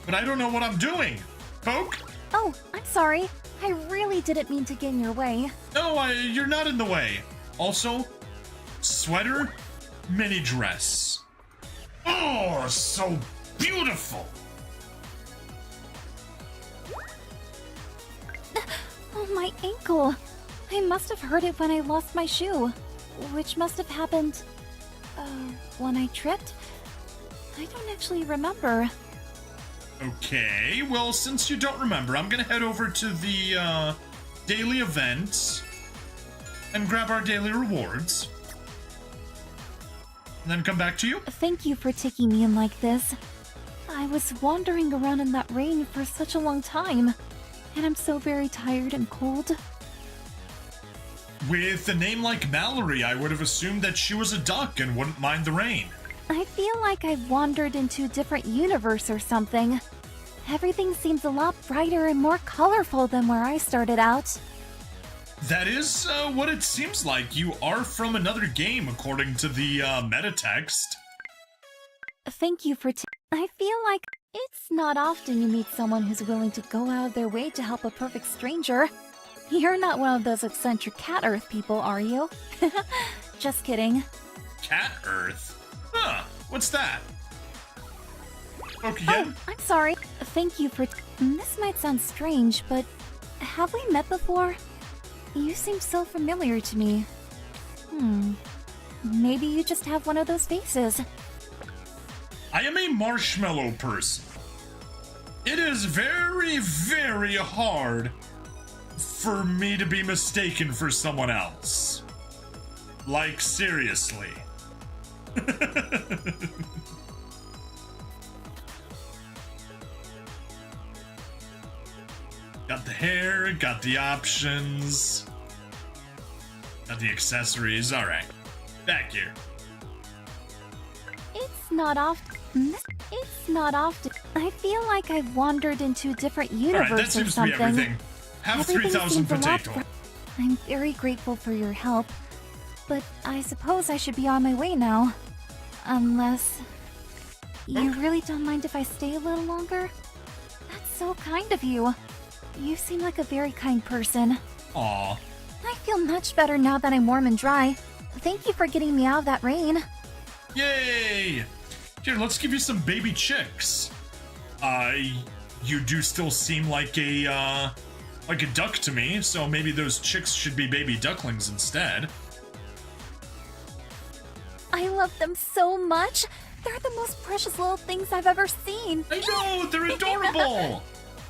But I don't know what I'm doing. Poke? Oh, I'm sorry. I really didn't mean to get in your way. No, you're not in the way. Also, sweater, mini dress. Oh, so beautiful. Oh, my ankle. I must have hurt it when I lost my shoe, which must have happened, when I tripped. I don't actually remember. Okay, well, since you don't remember, I'm gonna head over to the, daily events and grab our daily rewards. And then come back to you. Thank you for taking me in like this. I was wandering around in that rain for such a long time, and I'm so very tired and cold. With a name like Mallory, I would have assumed that she was a duck and wouldn't mind the rain. I feel like I've wandered into a different universe or something. Everything seems a lot brighter and more colorful than where I started out. That is what it seems like. You are from another game, according to the meta text. Thank you for I feel like it's not often you meet someone who's willing to go out of their way to help a perfect stranger. You're not one of those eccentric Cat Earth people, are you? Just kidding. Cat Earth? Huh, what's that? Okay, Oh, I'm sorry. Thank you for This might sound strange, but have we met before? You seem so familiar to me. Maybe you just have one of those faces. I am a marshmallow person. It is very, very hard for me to be mistaken for someone else. Like, seriously. Got the hair, got the options, got the accessories. Alright, back here. It's not often. I feel like I've wandered into a different universe Alright, that seems to be everything. Have Everything 3,000 seems a lot potato. I'm very grateful for your help, but I suppose I should be on my way now. Unless... You really don't mind if I stay a little longer? That's so kind of you. You seem like a very kind person. Aw. I feel much better now that I'm warm and dry. Thank you for getting me out of that rain. Yay! Here, let's give you some baby chicks. You do still seem like a duck to me, so maybe those chicks should be baby ducklings instead. I love them so much. They're the most precious little things I've ever seen. I know, they're adorable!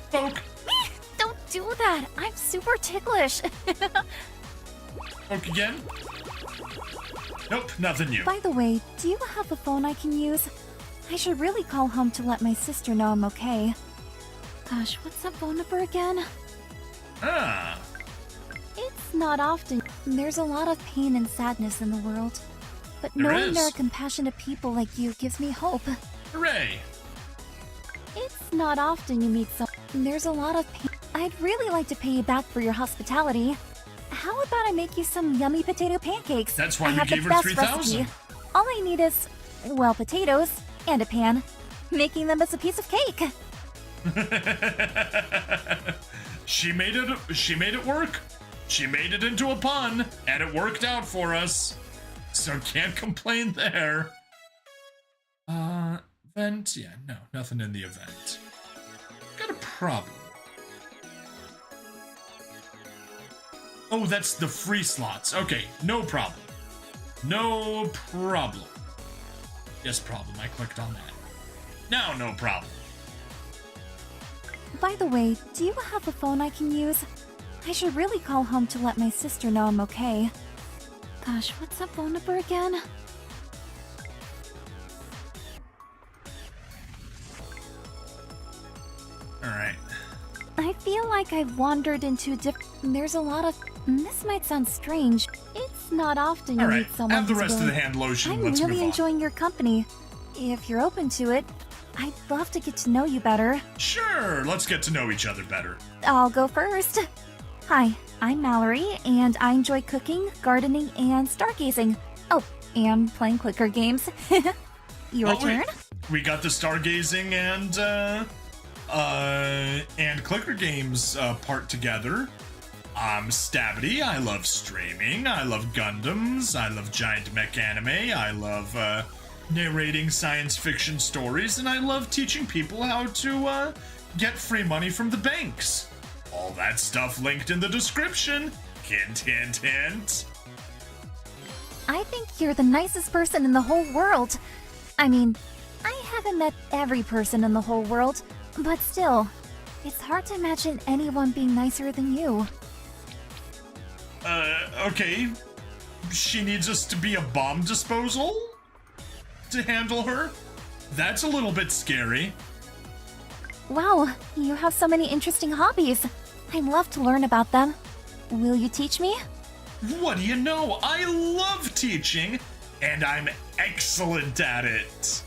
Poke. Don't do that. I'm super ticklish. Poke again? Nope, nothing new. By the way, do you have a phone I can use? I should really call home to let my sister know I'm okay. Gosh, what's that phone number again? Ah. It's It's not often. There's a lot of pain and sadness in the world. But knowing there are compassionate people like you gives me hope. Hooray! It's not often you meet someone. There's a lot of pain. I'd really like to pay you back for your hospitality. How about I make you some yummy potato pancakes? That's why I we have gave the her best 3,000. recipe. All I need is, well, potatoes and a pan. Making them as a piece of cake. She made it work. She made it into a pun, and it worked out for us. So can't complain there. Event? Yeah, no, nothing in the event. Got a problem. Oh, that's the free slots. Okay, no problem. No problem. Yes, problem. I clicked on that. Now, no problem. By the way, do you have a phone I can use? I should really call home to let my sister know I'm okay. Gosh, what's that phone number again? Alright. I feel like I've wandered into There's a lot of... This might sound strange. It's not often you Alright, meet someone have the who's rest of willing- the hand lotion. I'm Let's really move on. enjoying your company. If you're open to it, I'd love to get to know you better. Sure, let's get to know each other better. I'll go first. Hi, I'm Mallory, and I enjoy cooking, gardening, and stargazing. Oh, and playing clicker games. Your turn? We got the stargazing and clicker games part together. I'm Stabity. I love streaming. I love Gundams. I love giant mech anime. I love narrating science fiction stories, and I love teaching people how to get free money from the banks. All that stuff linked in the description. Hint, hint, hint. I think you're the nicest person in the whole world. I mean, I haven't met every person in the whole world, but still, it's hard to imagine anyone being nicer than you. Okay. She needs us to be a bomb disposal to handle her? That's a little bit scary. Wow, you have so many interesting hobbies. I'd love to learn about them. Will you teach me? What do you know? I love teaching, and I'm excellent at it.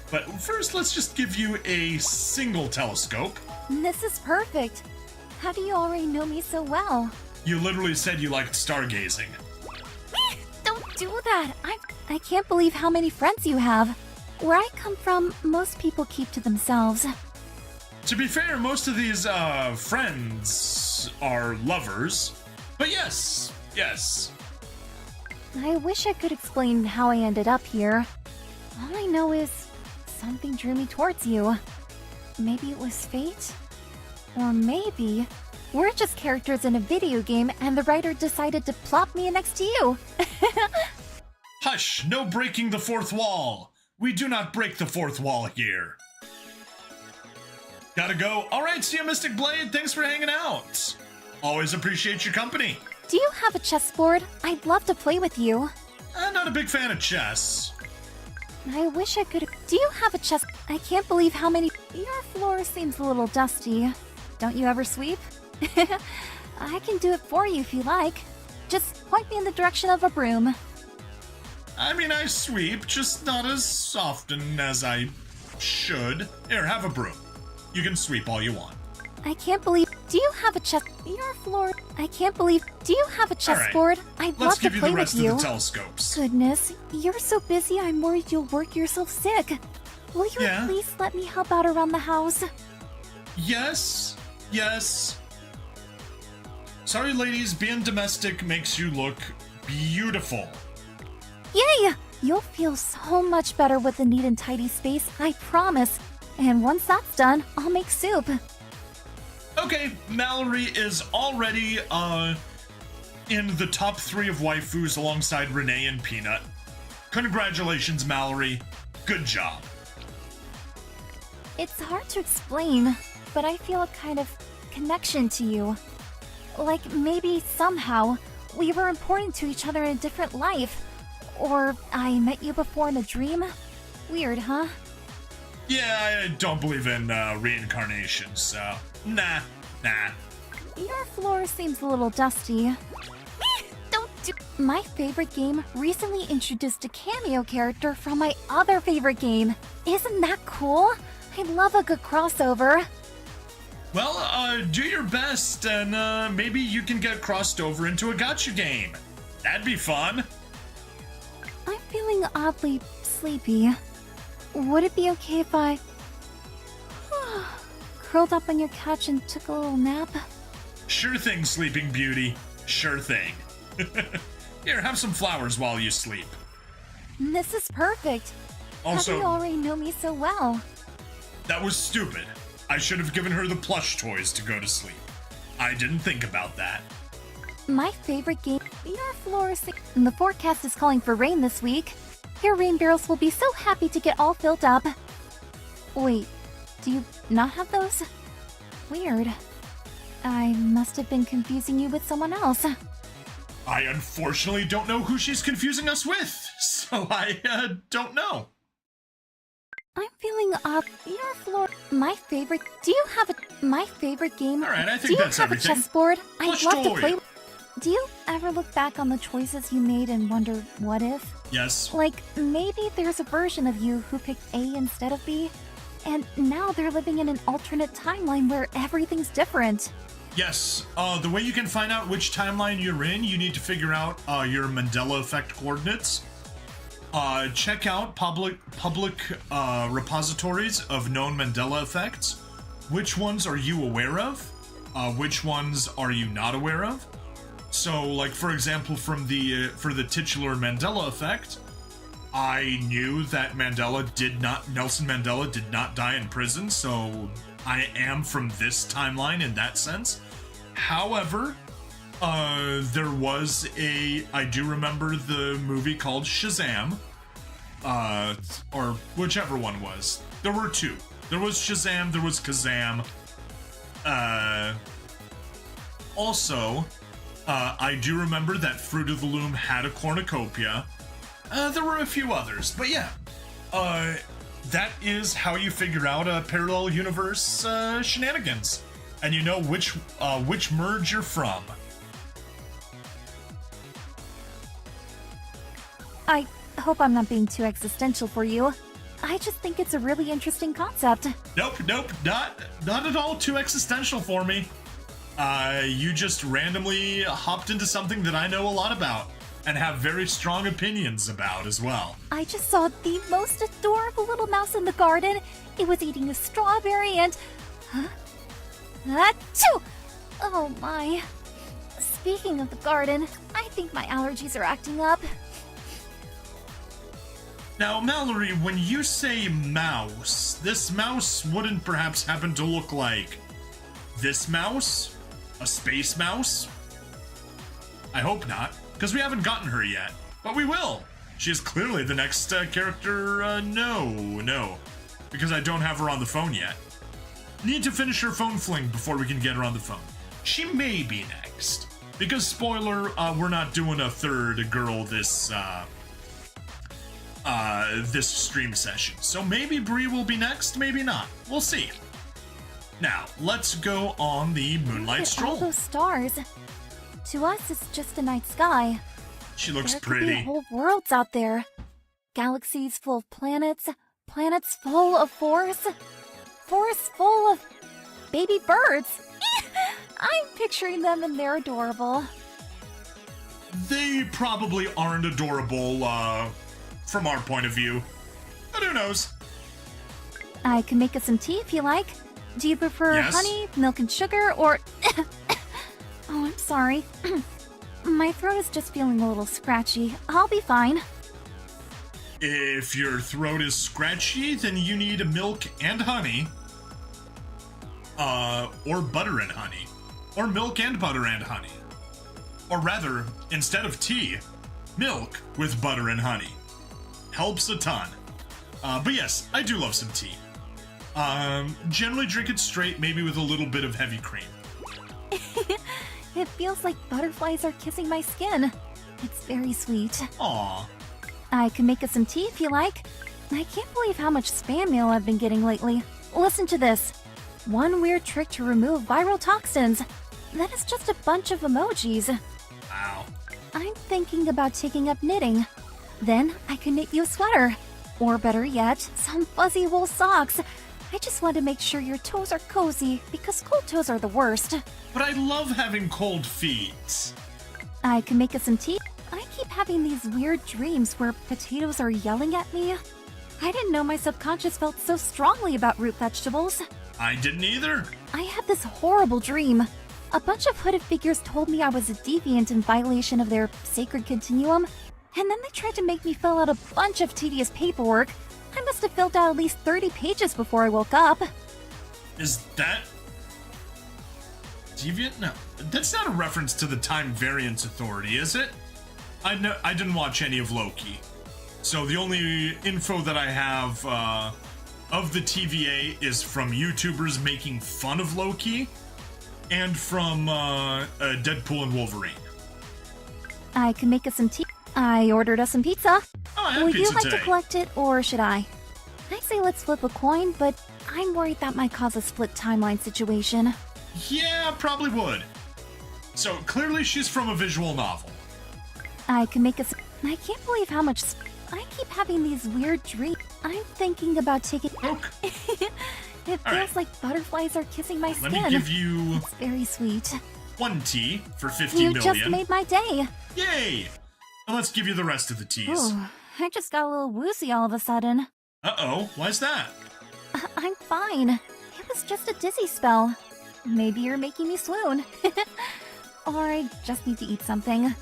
But first, let's just give you a single telescope. This is perfect. How do you already know me so well? You literally said you liked stargazing. Don't do that. I can't believe how many friends you have. Where I come from, most people keep to themselves. To be fair, most of these friends are lovers. But yes. I wish I could explain how I ended up here. All I know is something drew me towards you. Maybe it was fate? Or maybe we're just characters in a video game and the writer decided to plop me next to you. Hush, no breaking the fourth wall. We do not break the fourth wall here. Gotta go. All right, see you, Mystic Blade. Thanks for hanging out. Always appreciate your company. Do you have a chessboard? I'd love to play with you. I'm not a big fan of chess. I wish I could. Do you have a chess? I can't believe how many. Your floor seems a little dusty. Don't you ever sweep? I can do it for you if you like. Just point me in the direction of a broom. I mean, I sweep, just not as often as I should. Here, have a broom. You can sweep all you want. I can't believe. Do you have a chess? Your floor. I can't believe. Do you have a chessboard? I'd love to play with you. Let's give you the rest of the telescopes. Goodness, you're so busy. I'm worried you'll work yourself sick. Will you at least let me help out around the house? Yes. Sorry, ladies, being domestic makes you look beautiful. Yay! You'll feel so much better with a neat and tidy space, I promise. And once that's done, I'll make soup. Okay, Mallory is already in the top 3 of waifus alongside Renee and Peanut. Congratulations, Mallory. Good job. It's hard to explain, but I feel a kind of connection to you. Like maybe somehow we were important to each other in a different life. Or I met you before in a dream. Weird, huh? Yeah, I don't believe in reincarnation, so nah. Your floor seems a little dusty. Don't do. My favorite game recently introduced a cameo character from my other favorite game. Isn't that cool? I love a good crossover. Well, do your best, and maybe you can get crossed over into a gacha game. That'd be fun. I'm feeling oddly sleepy. Would it be okay if I curled up on your couch and took a little nap? Sure thing, Sleeping Beauty. Sure thing. Here, have some flowers while you sleep. This is perfect. Also, How do you already know me so well? that was stupid. I should have given her the plush toys to go to sleep. I didn't think about that. My favorite game. Your floor is. The forecast is calling for rain this week. Your rain barrels will be so happy to get all filled up. Wait, do you not have those? Weird. I must have been confusing you with someone else. I unfortunately don't know who she's confusing us with, so I don't know. I'm feeling up. Your floor. My favorite. Do you have a. My favorite game. All right, I think do you that's have everything. a chessboard? I'd Plush love to toy. play. Do you ever look back on the choices you made and wonder what if? Yes. Like, maybe there's a version of you who picked A instead of B, and now they're living in an alternate timeline where everything's different. Yes. The way you can find out which timeline you're in, you need to figure out your Mandela effect coordinates. Check out public repositories of known Mandela effects. Which ones are you aware of? Which ones are you not aware of? So, like, for example, for the titular Mandela effect, I knew that Nelson Mandela did not die in prison, so I am from this timeline in that sense. However, there was I do remember the movie called Shazam, or whichever one was. There were two. There was Shazam, there was Kazam. Also, I do remember that Fruit of the Loom had a cornucopia. There were a few others, but yeah. That is how you figure out a parallel universe shenanigans. And you know which merge you're from. I hope I'm not being too existential for you. I just think it's a really interesting concept. Nope, not at all too existential for me. You just randomly hopped into something that I know a lot about and have very strong opinions about as well. I just saw the most adorable little mouse in the garden. It was eating a strawberry and... Huh? Achoo! Oh my. Speaking of the garden, I think my allergies are acting up. Now, Mallory, when you say mouse, this mouse wouldn't perhaps happen to look like this mouse? A space mouse? I hope not, because we haven't gotten her yet. But we will. She is clearly the next character. No, because I don't have her on the phone yet. Need to finish her phone fling before we can get her on the phone. She may be next. Because, spoiler, we're not doing a third girl this stream session. So maybe Bree will be next, maybe not. We'll see. Now, let's go on the moonlight stroll. All those stars. To us, it's just a night sky. She looks There pretty. could be whole worlds out there. Galaxies full of planets, planets full of forests, forests full of baby birds. I'm picturing them and they're adorable. They probably aren't adorable, from our point of view. But who knows? I can make us some tea if you like. Do you prefer Yes. honey, milk and sugar, or... Oh, I'm sorry. My throat is just feeling a little scratchy. I'll be fine. If your throat is scratchy, then you need milk and honey. Or butter and honey. Or milk and butter and honey. Or rather, instead of tea, milk with butter and honey. Helps a ton. But yes, I do love some tea. Generally drink it straight, maybe with a little bit of heavy cream. It feels like butterflies are kissing my skin. It's very sweet. Aw. I can make us some tea if you like. I can't believe how much spam mail I've been getting lately. Listen to this. One weird trick to remove viral toxins. That is just a bunch of emojis. Wow. I'm thinking about taking up knitting. Then I can knit you a sweater. Or better yet, some fuzzy wool socks. I just want to make sure your toes are cozy, because cold toes are the worst. But I love having cold feet. I can make us some tea. I keep having these weird dreams where potatoes are yelling at me. I didn't know my subconscious felt so strongly about root vegetables. I didn't either. I had this horrible dream. A bunch of hooded figures told me I was a deviant in violation of their sacred continuum, and then they tried to make me fill out a bunch of tedious paperwork. I must have filled out at least 30 pages before I woke up. Is that deviant? No, that's not a reference to the Time Variance Authority, is it? I didn't watch any of Loki, so the only info that I have of the TVA is from YouTubers making fun of Loki, and from Deadpool and Wolverine. I can make us some tea. I ordered us some pizza. Oh, I had Would pizza you like today. to collect it, or should I? I say let's flip a coin, but I'm worried that might cause a split timeline situation. Yeah, probably would. So clearly she's from a visual novel. I can make us. I can't believe how much. I keep having these weird dreams. I'm thinking about taking. Poke. It feels right. like butterflies are kissing my Let skin. me give you It's very sweet. 1 tea for 50 You million. just made my day. Yay! And let's give you the rest of the teas. Ooh, I just got a little woozy all of a sudden. Uh-oh, why's that? I'm fine. It was just a dizzy spell. Maybe you're making me swoon. Or I just need to eat something.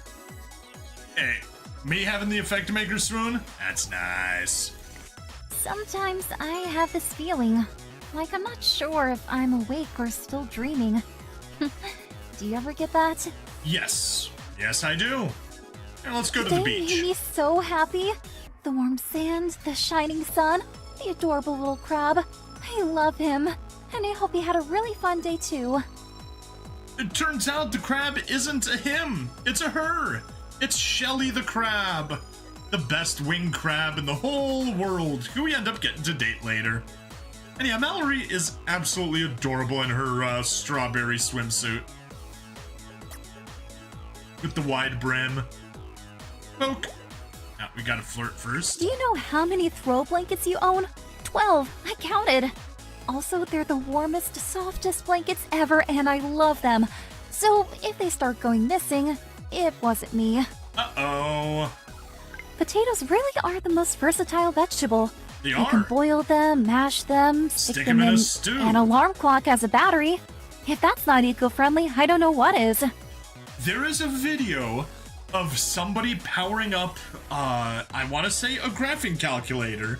Hey, me having the effect to make her swoon? That's nice. Sometimes I have this feeling, like I'm not sure if I'm awake or still dreaming. Do you ever get that? Yes. Yes, I do. And let's go to the They beach. made me so happy. The warm sand, the shining sun, the adorable little crab. I love him. And I hope he had a really fun day too. It turns out the crab isn't a him. It's a her. It's Shelly the crab. The best winged crab in the whole world, who we end up getting to date later. And yeah, Mallory is absolutely adorable in her strawberry swimsuit. With the wide brim. Poke. Now, we gotta flirt first. Do you know how many throw blankets you own? 12. I counted. Also, they're the warmest, softest blankets ever, and I love them. So, if they start going missing, it wasn't me. Uh-oh. Potatoes really are the most versatile vegetable. They You are. can boil them, mash them, Stick them in a stew. an alarm clock as a battery. If that's not eco-friendly, I don't know what is. There is a video of somebody powering up, I want to say a graphing calculator,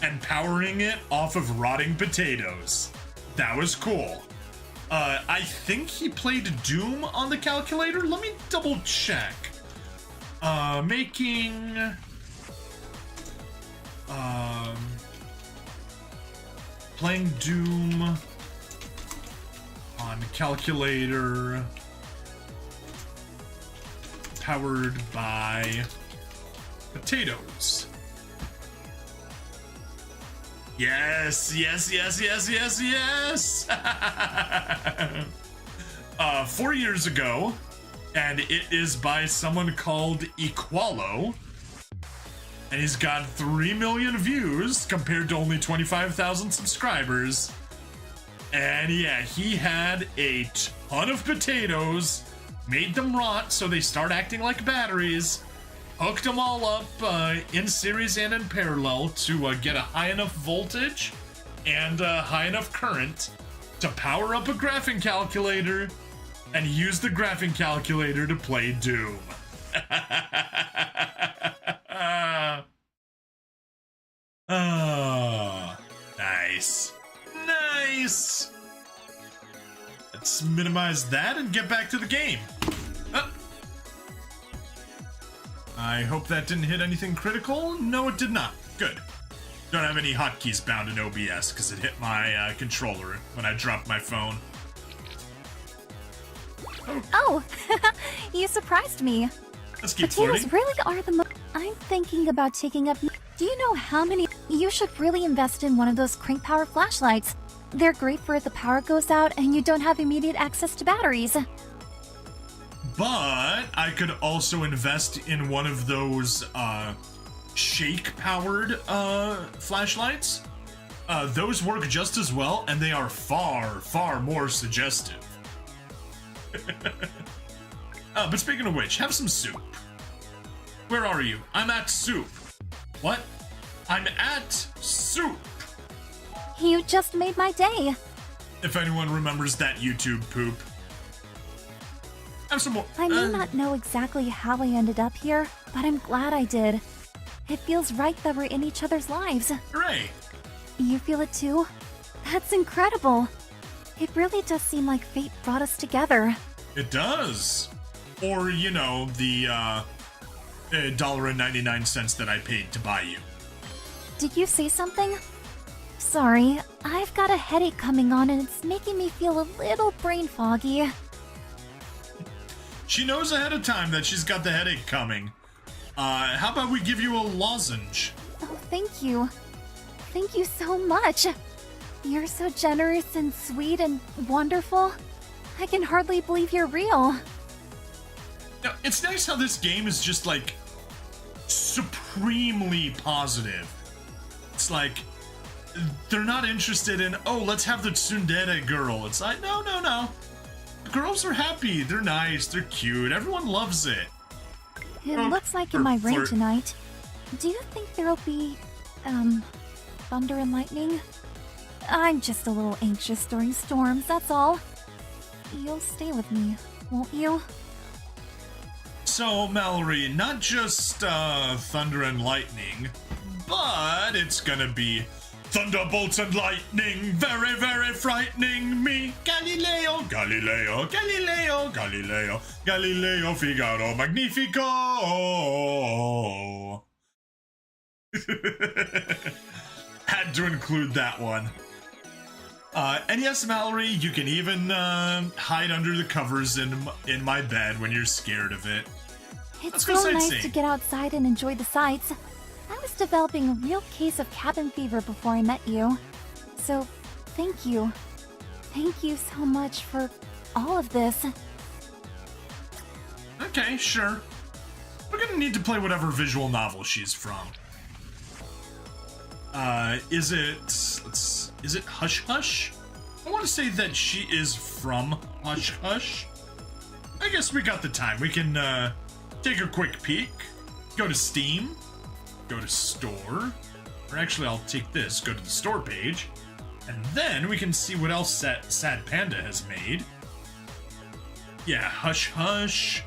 and powering it off of rotting potatoes. That was cool. I think he played Doom on the calculator. Let me double check. Playing Doom on calculator. Powered by potatoes. Yes, yes, yes, yes, yes, yes. 4 years ago, and it is by someone called Equalo, and he's got 3 million views compared to only 25,000 subscribers. And yeah, he had a ton of potatoes, made them rot so they start acting like batteries, hooked them all up in series and in parallel to get a high enough voltage and high enough current to power up a graphing calculator, and use the graphing calculator to play Doom. Oh, nice. Nice! Let's minimize that and get back to the game. Oh. I hope that didn't hit anything critical. No, it did not. Good. Don't have any hotkeys bound in OBS because it hit my controller when I dropped my phone. Oh, you surprised me. Let's keep Potatoes flirting. really are the most. I'm thinking about taking up. Do you know how many? You should really invest in one of those crank power flashlights. They're great for if the power goes out and you don't have immediate access to batteries. But I could also invest in one of those shake-powered flashlights. Those work just as well, and they are far, far more suggestive. But speaking of which, have some soup. Where are you? I'm at soup. What? I'm at soup. You just made my day. If anyone remembers that YouTube poop. Have some more. I may not know exactly how I ended up here, but I'm glad I did. It feels right that we're in each other's lives. Hooray. You feel it too? That's incredible. It really does seem like fate brought us together. It does. Or, you know, the $1.99 that I paid to buy you. Did you say something? Sorry, I've got a headache coming on and it's making me feel a little brain foggy. She knows ahead of time that she's got the headache coming. How about we give you a lozenge? Oh, thank you. Thank you so much. You're so generous and sweet and wonderful. I can hardly believe you're real. Now, it's nice how this game is just, like, supremely positive. It's like, they're not interested in, oh, let's have the tsundere girl. It's like, no, no, no. The girls are happy, they're nice, they're cute, everyone loves it. It looks like in my rain tonight. Do you think there'll be, thunder and lightning? I'm just a little anxious during storms, that's all. You'll stay with me, won't you? So, Mallory, not just, thunder and lightning, but it's gonna be thunderbolts and lightning, very, very frightening me. Galileo, Galileo, Galileo, Galileo, Galileo Figaro Magnifico. Had to include that one. And yes, Mallory, you can even hide under the covers in my bed when you're scared of it. It's so nice to get outside and enjoy the sights. I was developing a real case of cabin fever before I met you. So, thank you. Thank you so much for all of this. Okay, sure. We're gonna need to play whatever visual novel she's from. Is it Hush Hush? I want to say that she is from Hush Hush. I guess we got the time. We can, take a quick peek. Go to Steam. Go to Store. Or actually, I'll take this. Go to the Store page. And then we can see what else Sad Panda has made. Yeah, Hush Hush.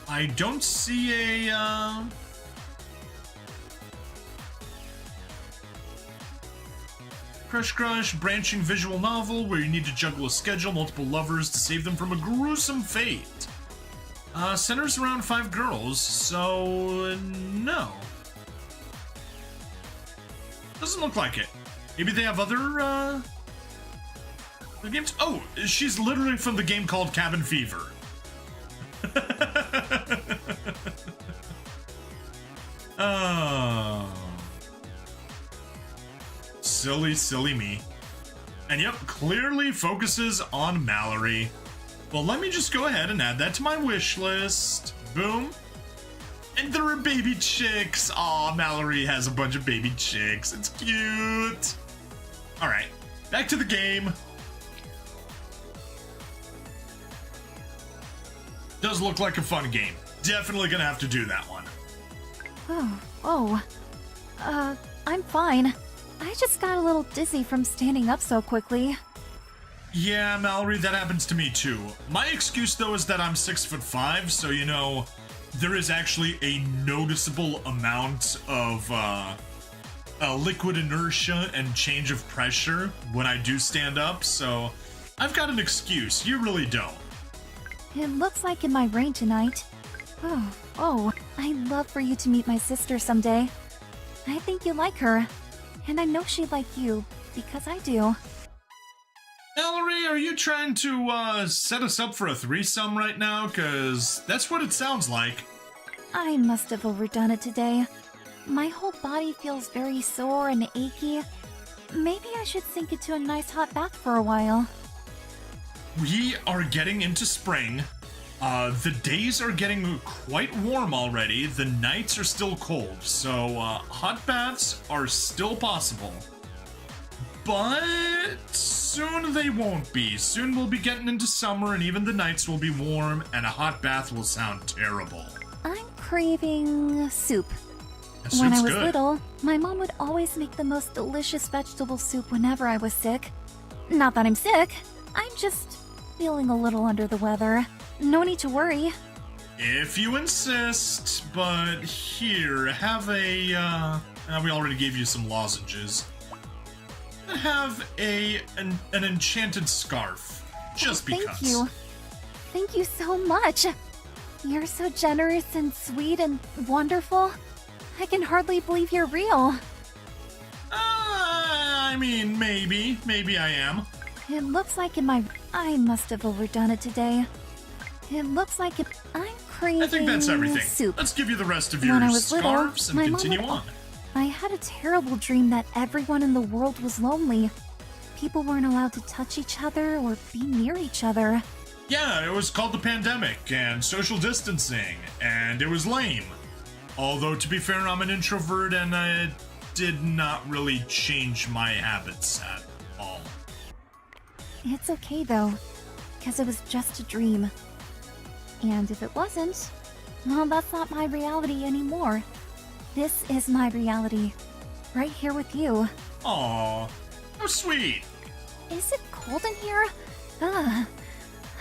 I don't see a, Crush, branching visual novel where you need to juggle a schedule, multiple lovers to save them from a gruesome fate. Centers around 5 girls, so no. Doesn't look like it. Maybe they have other games? Oh, she's literally from the game called Cabin Fever. Oh. Silly, silly me. And yep, clearly focuses on Mallory. Well, let me just go ahead and add that to my wish list. Boom. And there are baby chicks. Aw, Mallory has a bunch of baby chicks. It's cute. Alright, back to the game. Does look like a fun game. Definitely gonna have to do that one. I'm fine. I just got a little dizzy from standing up so quickly. Yeah, Mallory, that happens to me too. My excuse, though, is that I'm 6'5", so, you know, there is actually a noticeable amount of liquid inertia and change of pressure when I do stand up, so I've got an excuse. You really don't. It looks like in my rain tonight. I'd love for you to meet my sister someday. I think you like her, and I know she'd like you, because I do. Mallory, are you trying to set us up for a threesome right now? Because that's what it sounds like. I must have overdone it today. My whole body feels very sore and achy. Maybe I should sink into a nice hot bath for a while. We are getting into spring. The days are getting quite warm already. The nights are still cold, so hot baths are still possible. But soon they won't be. Soon we'll be getting into summer and even the nights will be warm and a hot bath will sound terrible. I'm craving soup. That When I soup's was good. little, my mom would always make the most delicious vegetable soup whenever I was sick. Not that I'm sick, I'm just feeling a little under the weather. No need to worry. If you insist, but here, have a, we already gave you some lozenges. Have an enchanted scarf, just because. Thank you. Thank you so much. You're so generous and sweet and wonderful. I can hardly believe you're real. I mean, maybe I am. It looks like I must have overdone it today. It looks like I'm craving I think that's everything. soup. Let's give you the rest of When your I was little, scarves and my mom continue would on. I had a terrible dream that everyone in the world was lonely. People weren't allowed to touch each other or be near each other. Yeah, it was called the pandemic and social distancing, and it was lame. Although, to be fair, I'm an introvert and I did not really change my habits at all. It's okay though, because it was just a dream. And if it wasn't, well, that's not my reality anymore. This is my reality, right here with you. Aw, how sweet. Is it cold in here? Ugh,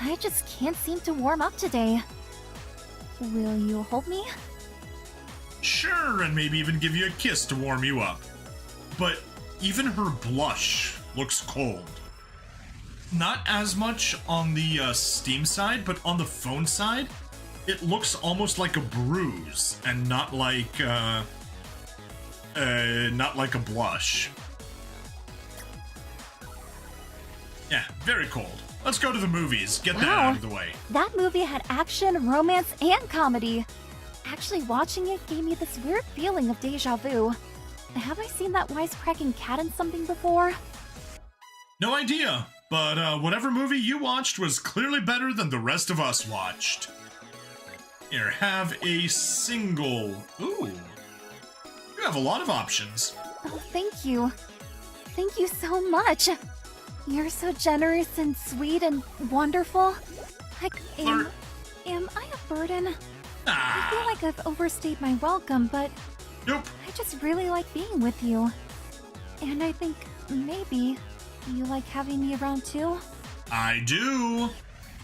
I just can't seem to warm up today. Will you hold me? Sure, and maybe even give you a kiss to warm you up. But even her blush looks cold. Not as much on the Steam side, but on the phone side, it looks almost like a bruise and not like a blush. Yeah, very cold. Let's go to the movies. Get that Wow. out of the way. That movie had action, romance, and comedy. Actually, watching it gave me this weird feeling of deja vu. Have I seen that wisecracking cat in something before? No idea, but whatever movie you watched was clearly better than the rest of us watched. Here, have a single. Ooh. You have a lot of options. Oh, thank you. Thank you so much. You're so generous and sweet and wonderful. Am I a burden? I feel like I've overstayed my welcome, but Nope. I just really like being with you. And I think maybe you like having me around too? I do.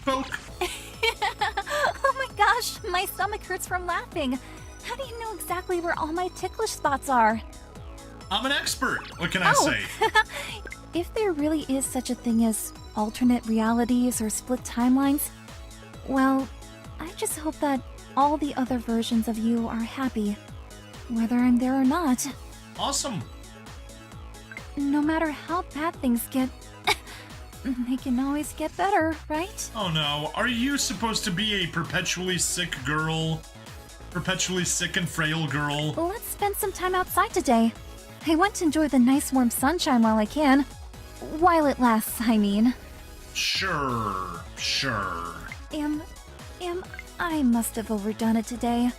Poke. Oh my gosh, my stomach hurts from laughing. How do you know exactly where all my ticklish spots are? I'm an expert. What can I Oh. say? If there really is such a thing as alternate realities or split timelines, well, I just hope that all the other versions of you are happy, whether I'm there or not. Awesome. No matter how bad things get, they can always get better, right? Oh no, are you supposed to be a perpetually sick girl? Perpetually sick and frail girl? Let's spend some time outside today. I want to enjoy the nice warm sunshine while I can. While it lasts, I mean. Sure. I must have overdone it today.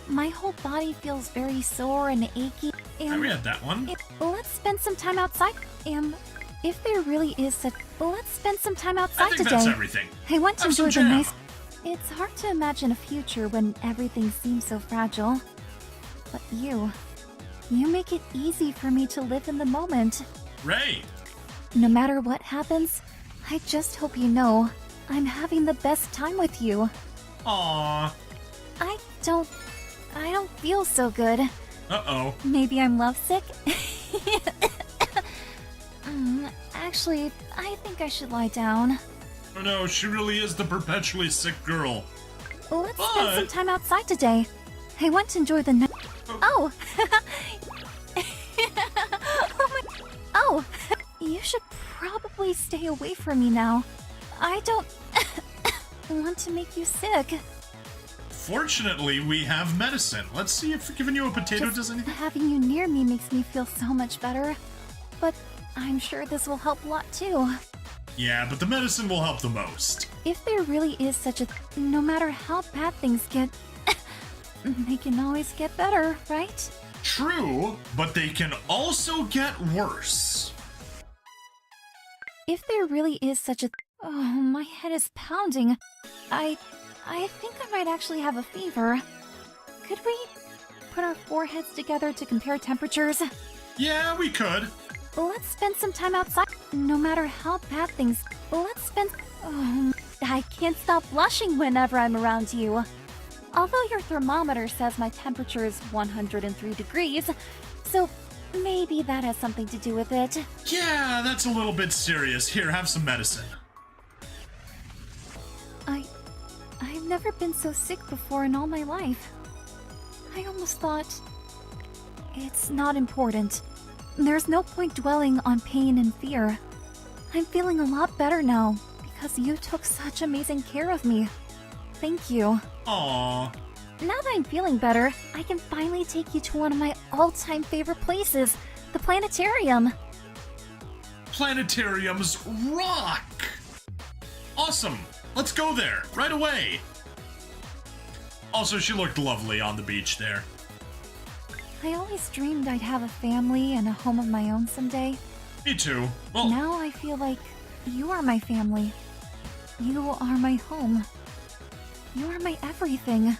My whole body feels very sore and achy. I read that one. Let's spend some time outside. If there really is such, let's spend some time I outside think today. that's everything. I want to Have some enjoy the jam. nice. It's hard to imagine a future when everything seems so fragile. But you make it easy for me to live in the moment. Ray. No matter what happens, I just hope you know I'm having the best time with you. Aw. I don't feel so good. Uh-oh. Maybe I'm lovesick? Actually, I think I should lie down. Oh no, she really is the perpetually sick girl. Let's But- spend some time outside today. I want to enjoy the night. Oh! Oh! You should probably stay away from me now. I don't want to make you sick. Fortunately, we have medicine. Let's see if giving you a potato Just does anything. having you near me makes me feel so much better. But I'm sure this will help a lot too. Yeah, but the medicine will help the most. If there really is such a no matter how bad things get, they can always get better, right? True, but they can also get worse. If there really is such a oh, my head is pounding. I think I might actually have a fever. Could we put our foreheads together to compare temperatures? Yeah, we could. Let's spend some time outside. No matter how bad things, let's spend... Oh, I can't stop blushing whenever I'm around you. Although your thermometer says my temperature is 103 degrees, so maybe that has something to do with it. Yeah, that's a little bit serious. Here, have some medicine. I've never been so sick before in all my life. I almost thought... It's not important. There's no point dwelling on pain and fear. I'm feeling a lot better now, because you took such amazing care of me. Thank you. Aww. Now that I'm feeling better, I can finally take you to one of my all-time favorite places, the planetarium. Planetariums rock! Awesome! Let's go there, right away! Also, she looked lovely on the beach there. I always dreamed I'd have a family and a home of my own someday. Me too. Well, Now I feel like you are my family. You are my home. You are my everything.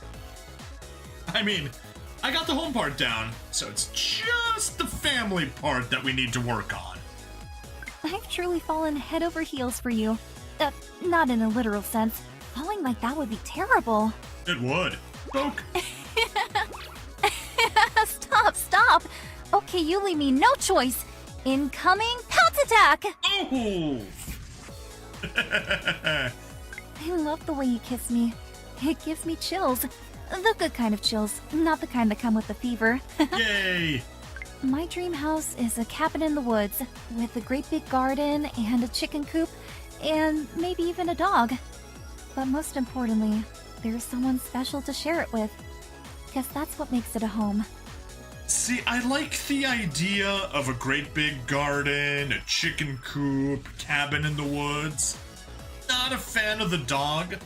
I mean, I got the home part down, so it's just the family part that we need to work on. I've truly fallen head over heels for you. Not in a literal sense. Falling like that would be terrible. It would. Poke. Stop! Okay, you leave me no choice. Incoming pounce attack! Oh! I love the way you kiss me. It gives me chills. The good kind of chills, not the kind that come with the fever. Yay! My dream house is a cabin in the woods, with a great big garden and a chicken coop, and maybe even a dog. But most importantly, there's someone special to share it with. Guess that's what makes it a home. See, I like the idea of a great big garden, a chicken coop, cabin in the woods. Not a fan of the dog.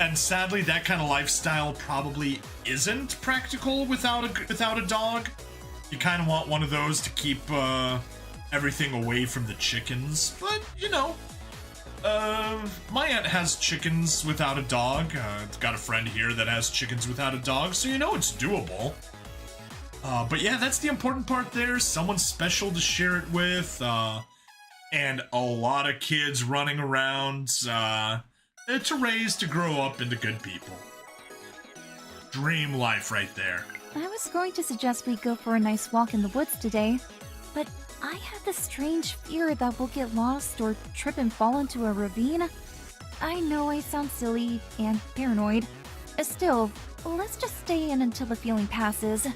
And sadly, that kind of lifestyle probably isn't practical without a dog. You kind of want one of those to keep everything away from the chickens. But, you know, my aunt has chickens without a dog. Got a friend here that has chickens without a dog, so you know it's doable. But yeah, that's the important part there. Someone special to share it with, and a lot of kids running around to raise to grow up into good people. Dream life right there. I was going to suggest we go for a nice walk in the woods today, but I have this strange fear that we'll get lost or trip and fall into a ravine. I know I sound silly and paranoid. Still, let's just stay in until the feeling passes.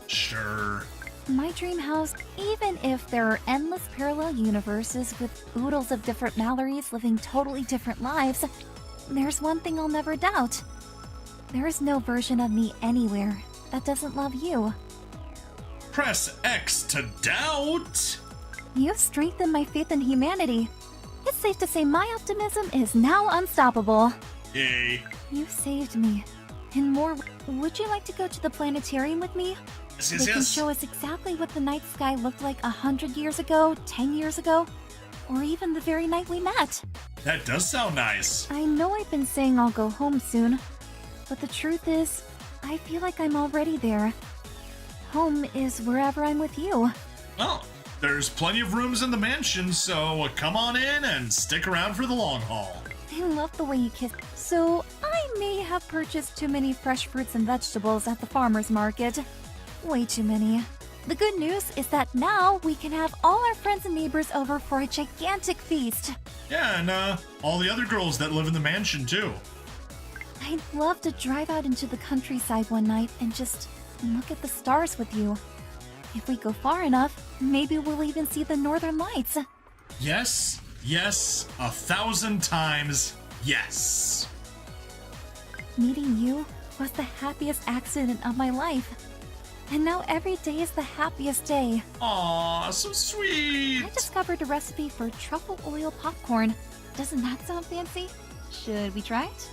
Sure. My dream house, even if there are endless parallel universes with oodles of different Mallorys living totally different lives, there's one thing I'll never doubt. There is no version of me anywhere that doesn't love you. Press X to doubt. You've strengthened my faith in humanity. It's safe to say my optimism is now unstoppable. Yay. You saved me. And more, would you like to go to the planetarium with me? Yes, They can show us exactly what the night sky looked like 100 years ago, 10 years ago, or even the very night we met. That does sound nice. I know I've been saying I'll go home soon, but the truth is, I feel like I'm already there. Home is wherever I'm with you. Well, there's plenty of rooms in the mansion, so come on in and stick around for the long haul. I love the way you kiss. So, I may have purchased too many fresh fruits and vegetables at the farmer's market. Way too many. The good news is that now we can have all our friends and neighbors over for a gigantic feast. Yeah, and all the other girls that live in the mansion, too. I'd love to drive out into the countryside one night and just look at the stars with you. If we go far enough, maybe we'll even see the northern lights. Yes, yes, 1,000 times yes. Meeting you was the happiest accident of my life. And now every day is the happiest day. Aw, so sweet. I discovered a recipe for truffle oil popcorn. Doesn't that sound fancy? Should we try it?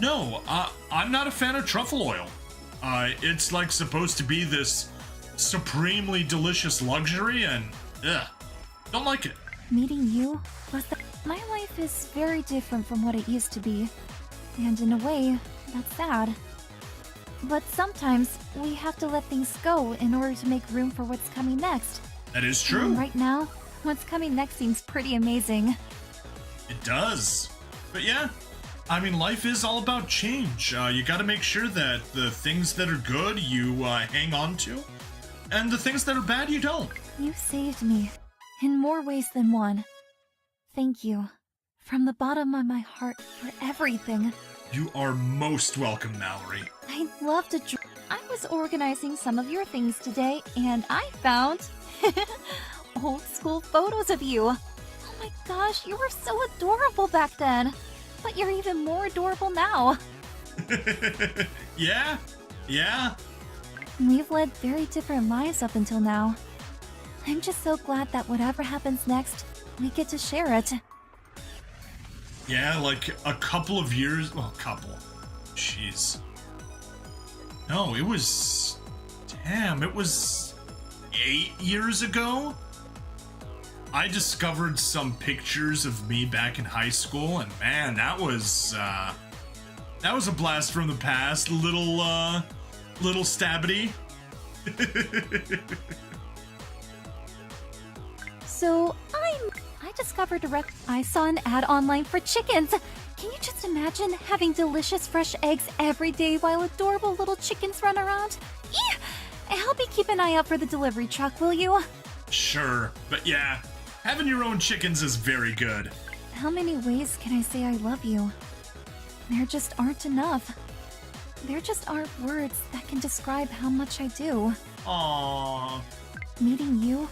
No, I'm not a fan of truffle oil. It's like supposed to be this supremely delicious luxury, and don't like it. Meeting you was the... My life is very different from what it used to be. And in a way, that's sad. But sometimes we have to let things go in order to make room for what's coming next. That is true. And right now, what's coming next seems pretty amazing. It does. But yeah, I mean, life is all about change. You gotta make sure that the things that are good you hang on to, and the things that are bad you don't. You saved me, in more ways than one. Thank you, from the bottom of my heart, for everything. You are most welcome, Mallory. I'd love to I was organizing some of your things today, and I found old school photos of you. Oh my gosh, you were so adorable back then. But you're even more adorable now. Yeah. We've led very different lives up until now. I'm just so glad that whatever happens next, we get to share it. Yeah, like a couple of years. Well, jeez. No, it was... Damn, it was 8 years ago? I discovered some pictures of me back in high school, and man, that was a blast from the past. Little stabbity. So, I discovered I saw an ad online for chickens. Can you just imagine having delicious fresh eggs every day while adorable little chickens run around? Eeh! Help me keep an eye out for the delivery truck, will you? Sure, but yeah, having your own chickens is very good. How many ways can I say I love you? There just aren't enough. There just aren't words that can describe how much I do. Aww. Meeting you,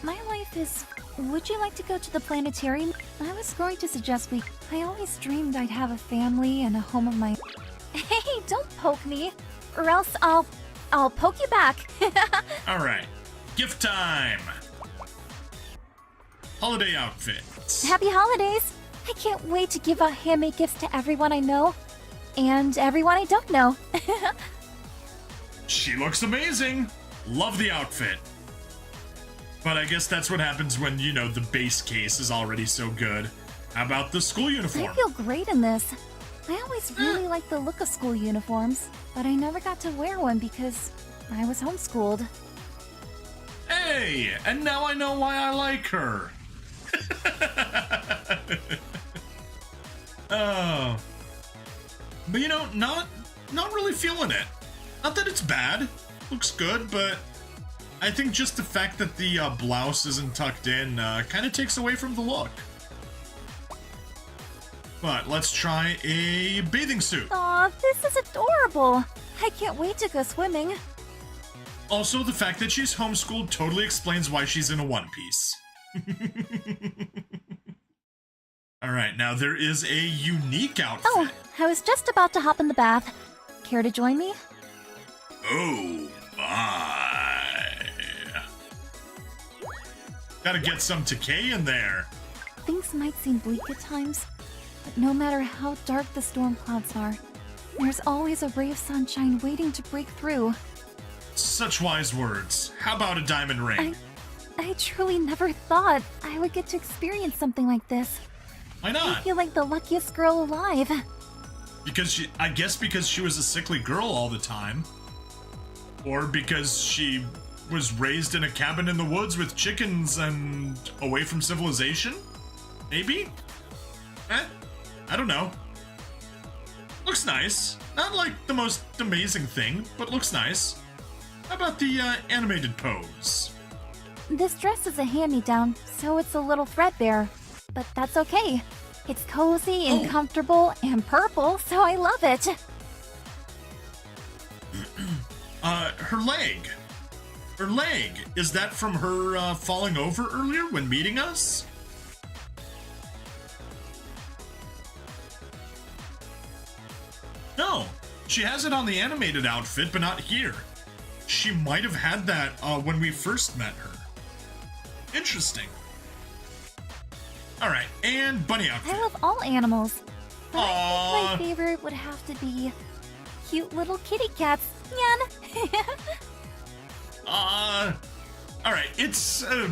my life is... Would you like to go to the planetarium? I was going to suggest I always dreamed I'd have a family and a home of my... Hey, don't poke me, or else I'll poke you back. Alright, gift time! Holiday outfits. Happy holidays! I can't wait to give out handmade gifts to everyone I know, and everyone I don't know. She looks amazing! Love the outfit. But I guess that's what happens when, you know, the base case is already so good. How about the school uniform? I feel great in this. I always really liked the look of school uniforms, but I never got to wear one because I was homeschooled. Hey! And now I know why I like her. Oh. But you know, not really feeling it. Not that it's bad. Looks good, but I think just the fact that the blouse isn't tucked in kind of takes away from the look. But let's try a bathing suit. Aw, this is adorable. I can't wait to go swimming. Also, the fact that she's homeschooled totally explains why she's in a one piece. Alright, now there is a unique outfit. Oh, I was just about to hop in the bath. Care to join me? Oh my. Gotta get some decay in there. Things might seem bleak at times, but no matter how dark the storm clouds are, there's always a ray of sunshine waiting to break through. Such wise words. How about a diamond ring? I truly never thought I would get to experience something like this. Why not? I feel like the luckiest girl alive. I guess because she was a sickly girl all the time. Or because she was raised in a cabin in the woods with chickens and away from civilization? Maybe? I don't know. Looks nice. Not like the most amazing thing, but looks nice. How about the animated pose? This dress is a hand-me-down, so it's a little threadbare. But that's okay. It's cozy and comfortable and purple, so I love it. Her leg. Her leg. Is that from her falling over earlier when meeting us? No. She has it on the animated outfit, but not here. She might have had that when we first met her. Interesting. All right, and bunny outfit. I love all animals. But I Aww. think my favorite would have to be cute little kitty cats. Yan. All right, it's still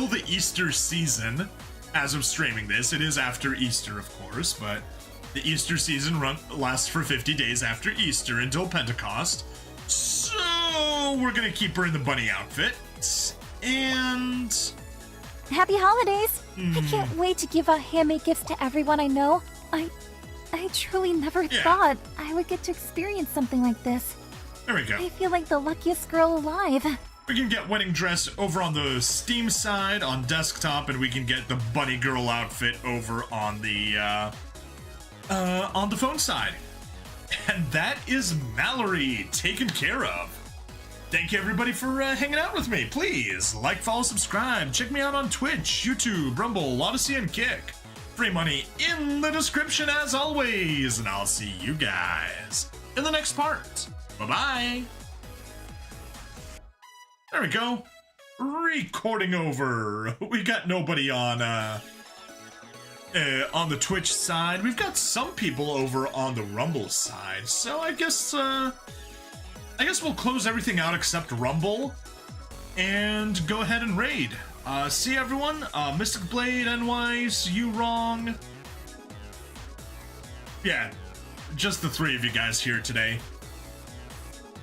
the Easter season as of streaming this. It is after Easter, of course, but the Easter season lasts for 50 days after Easter until Pentecost. So we're gonna keep her in the bunny outfit. And Happy holidays! I can't wait to give out handmade gifts to everyone I know. I truly never thought I would get to experience something like this. there we go. I feel like the luckiest girl alive. We can get wedding dress over on the Steam side on desktop, and we can get the bunny girl outfit over on the phone side. And that is Mallory taken care of. Thank you everybody for hanging out with me. Please like, follow, subscribe. Check me out on Twitch, YouTube, Rumble, Odyssey, and Kick. Free money in the description as always, and I'll see you guys in the next part. Bye-bye. There we go. Recording over. We got nobody on the Twitch side. We've got some people over on the Rumble side. So I guess we'll close everything out except Rumble and go ahead and raid. See everyone. Mystic Blade, NY, you wrong. Yeah, just the three of you guys here today.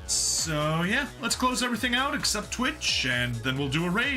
So yeah, let's close everything out except Twitch, and then we'll do a raid.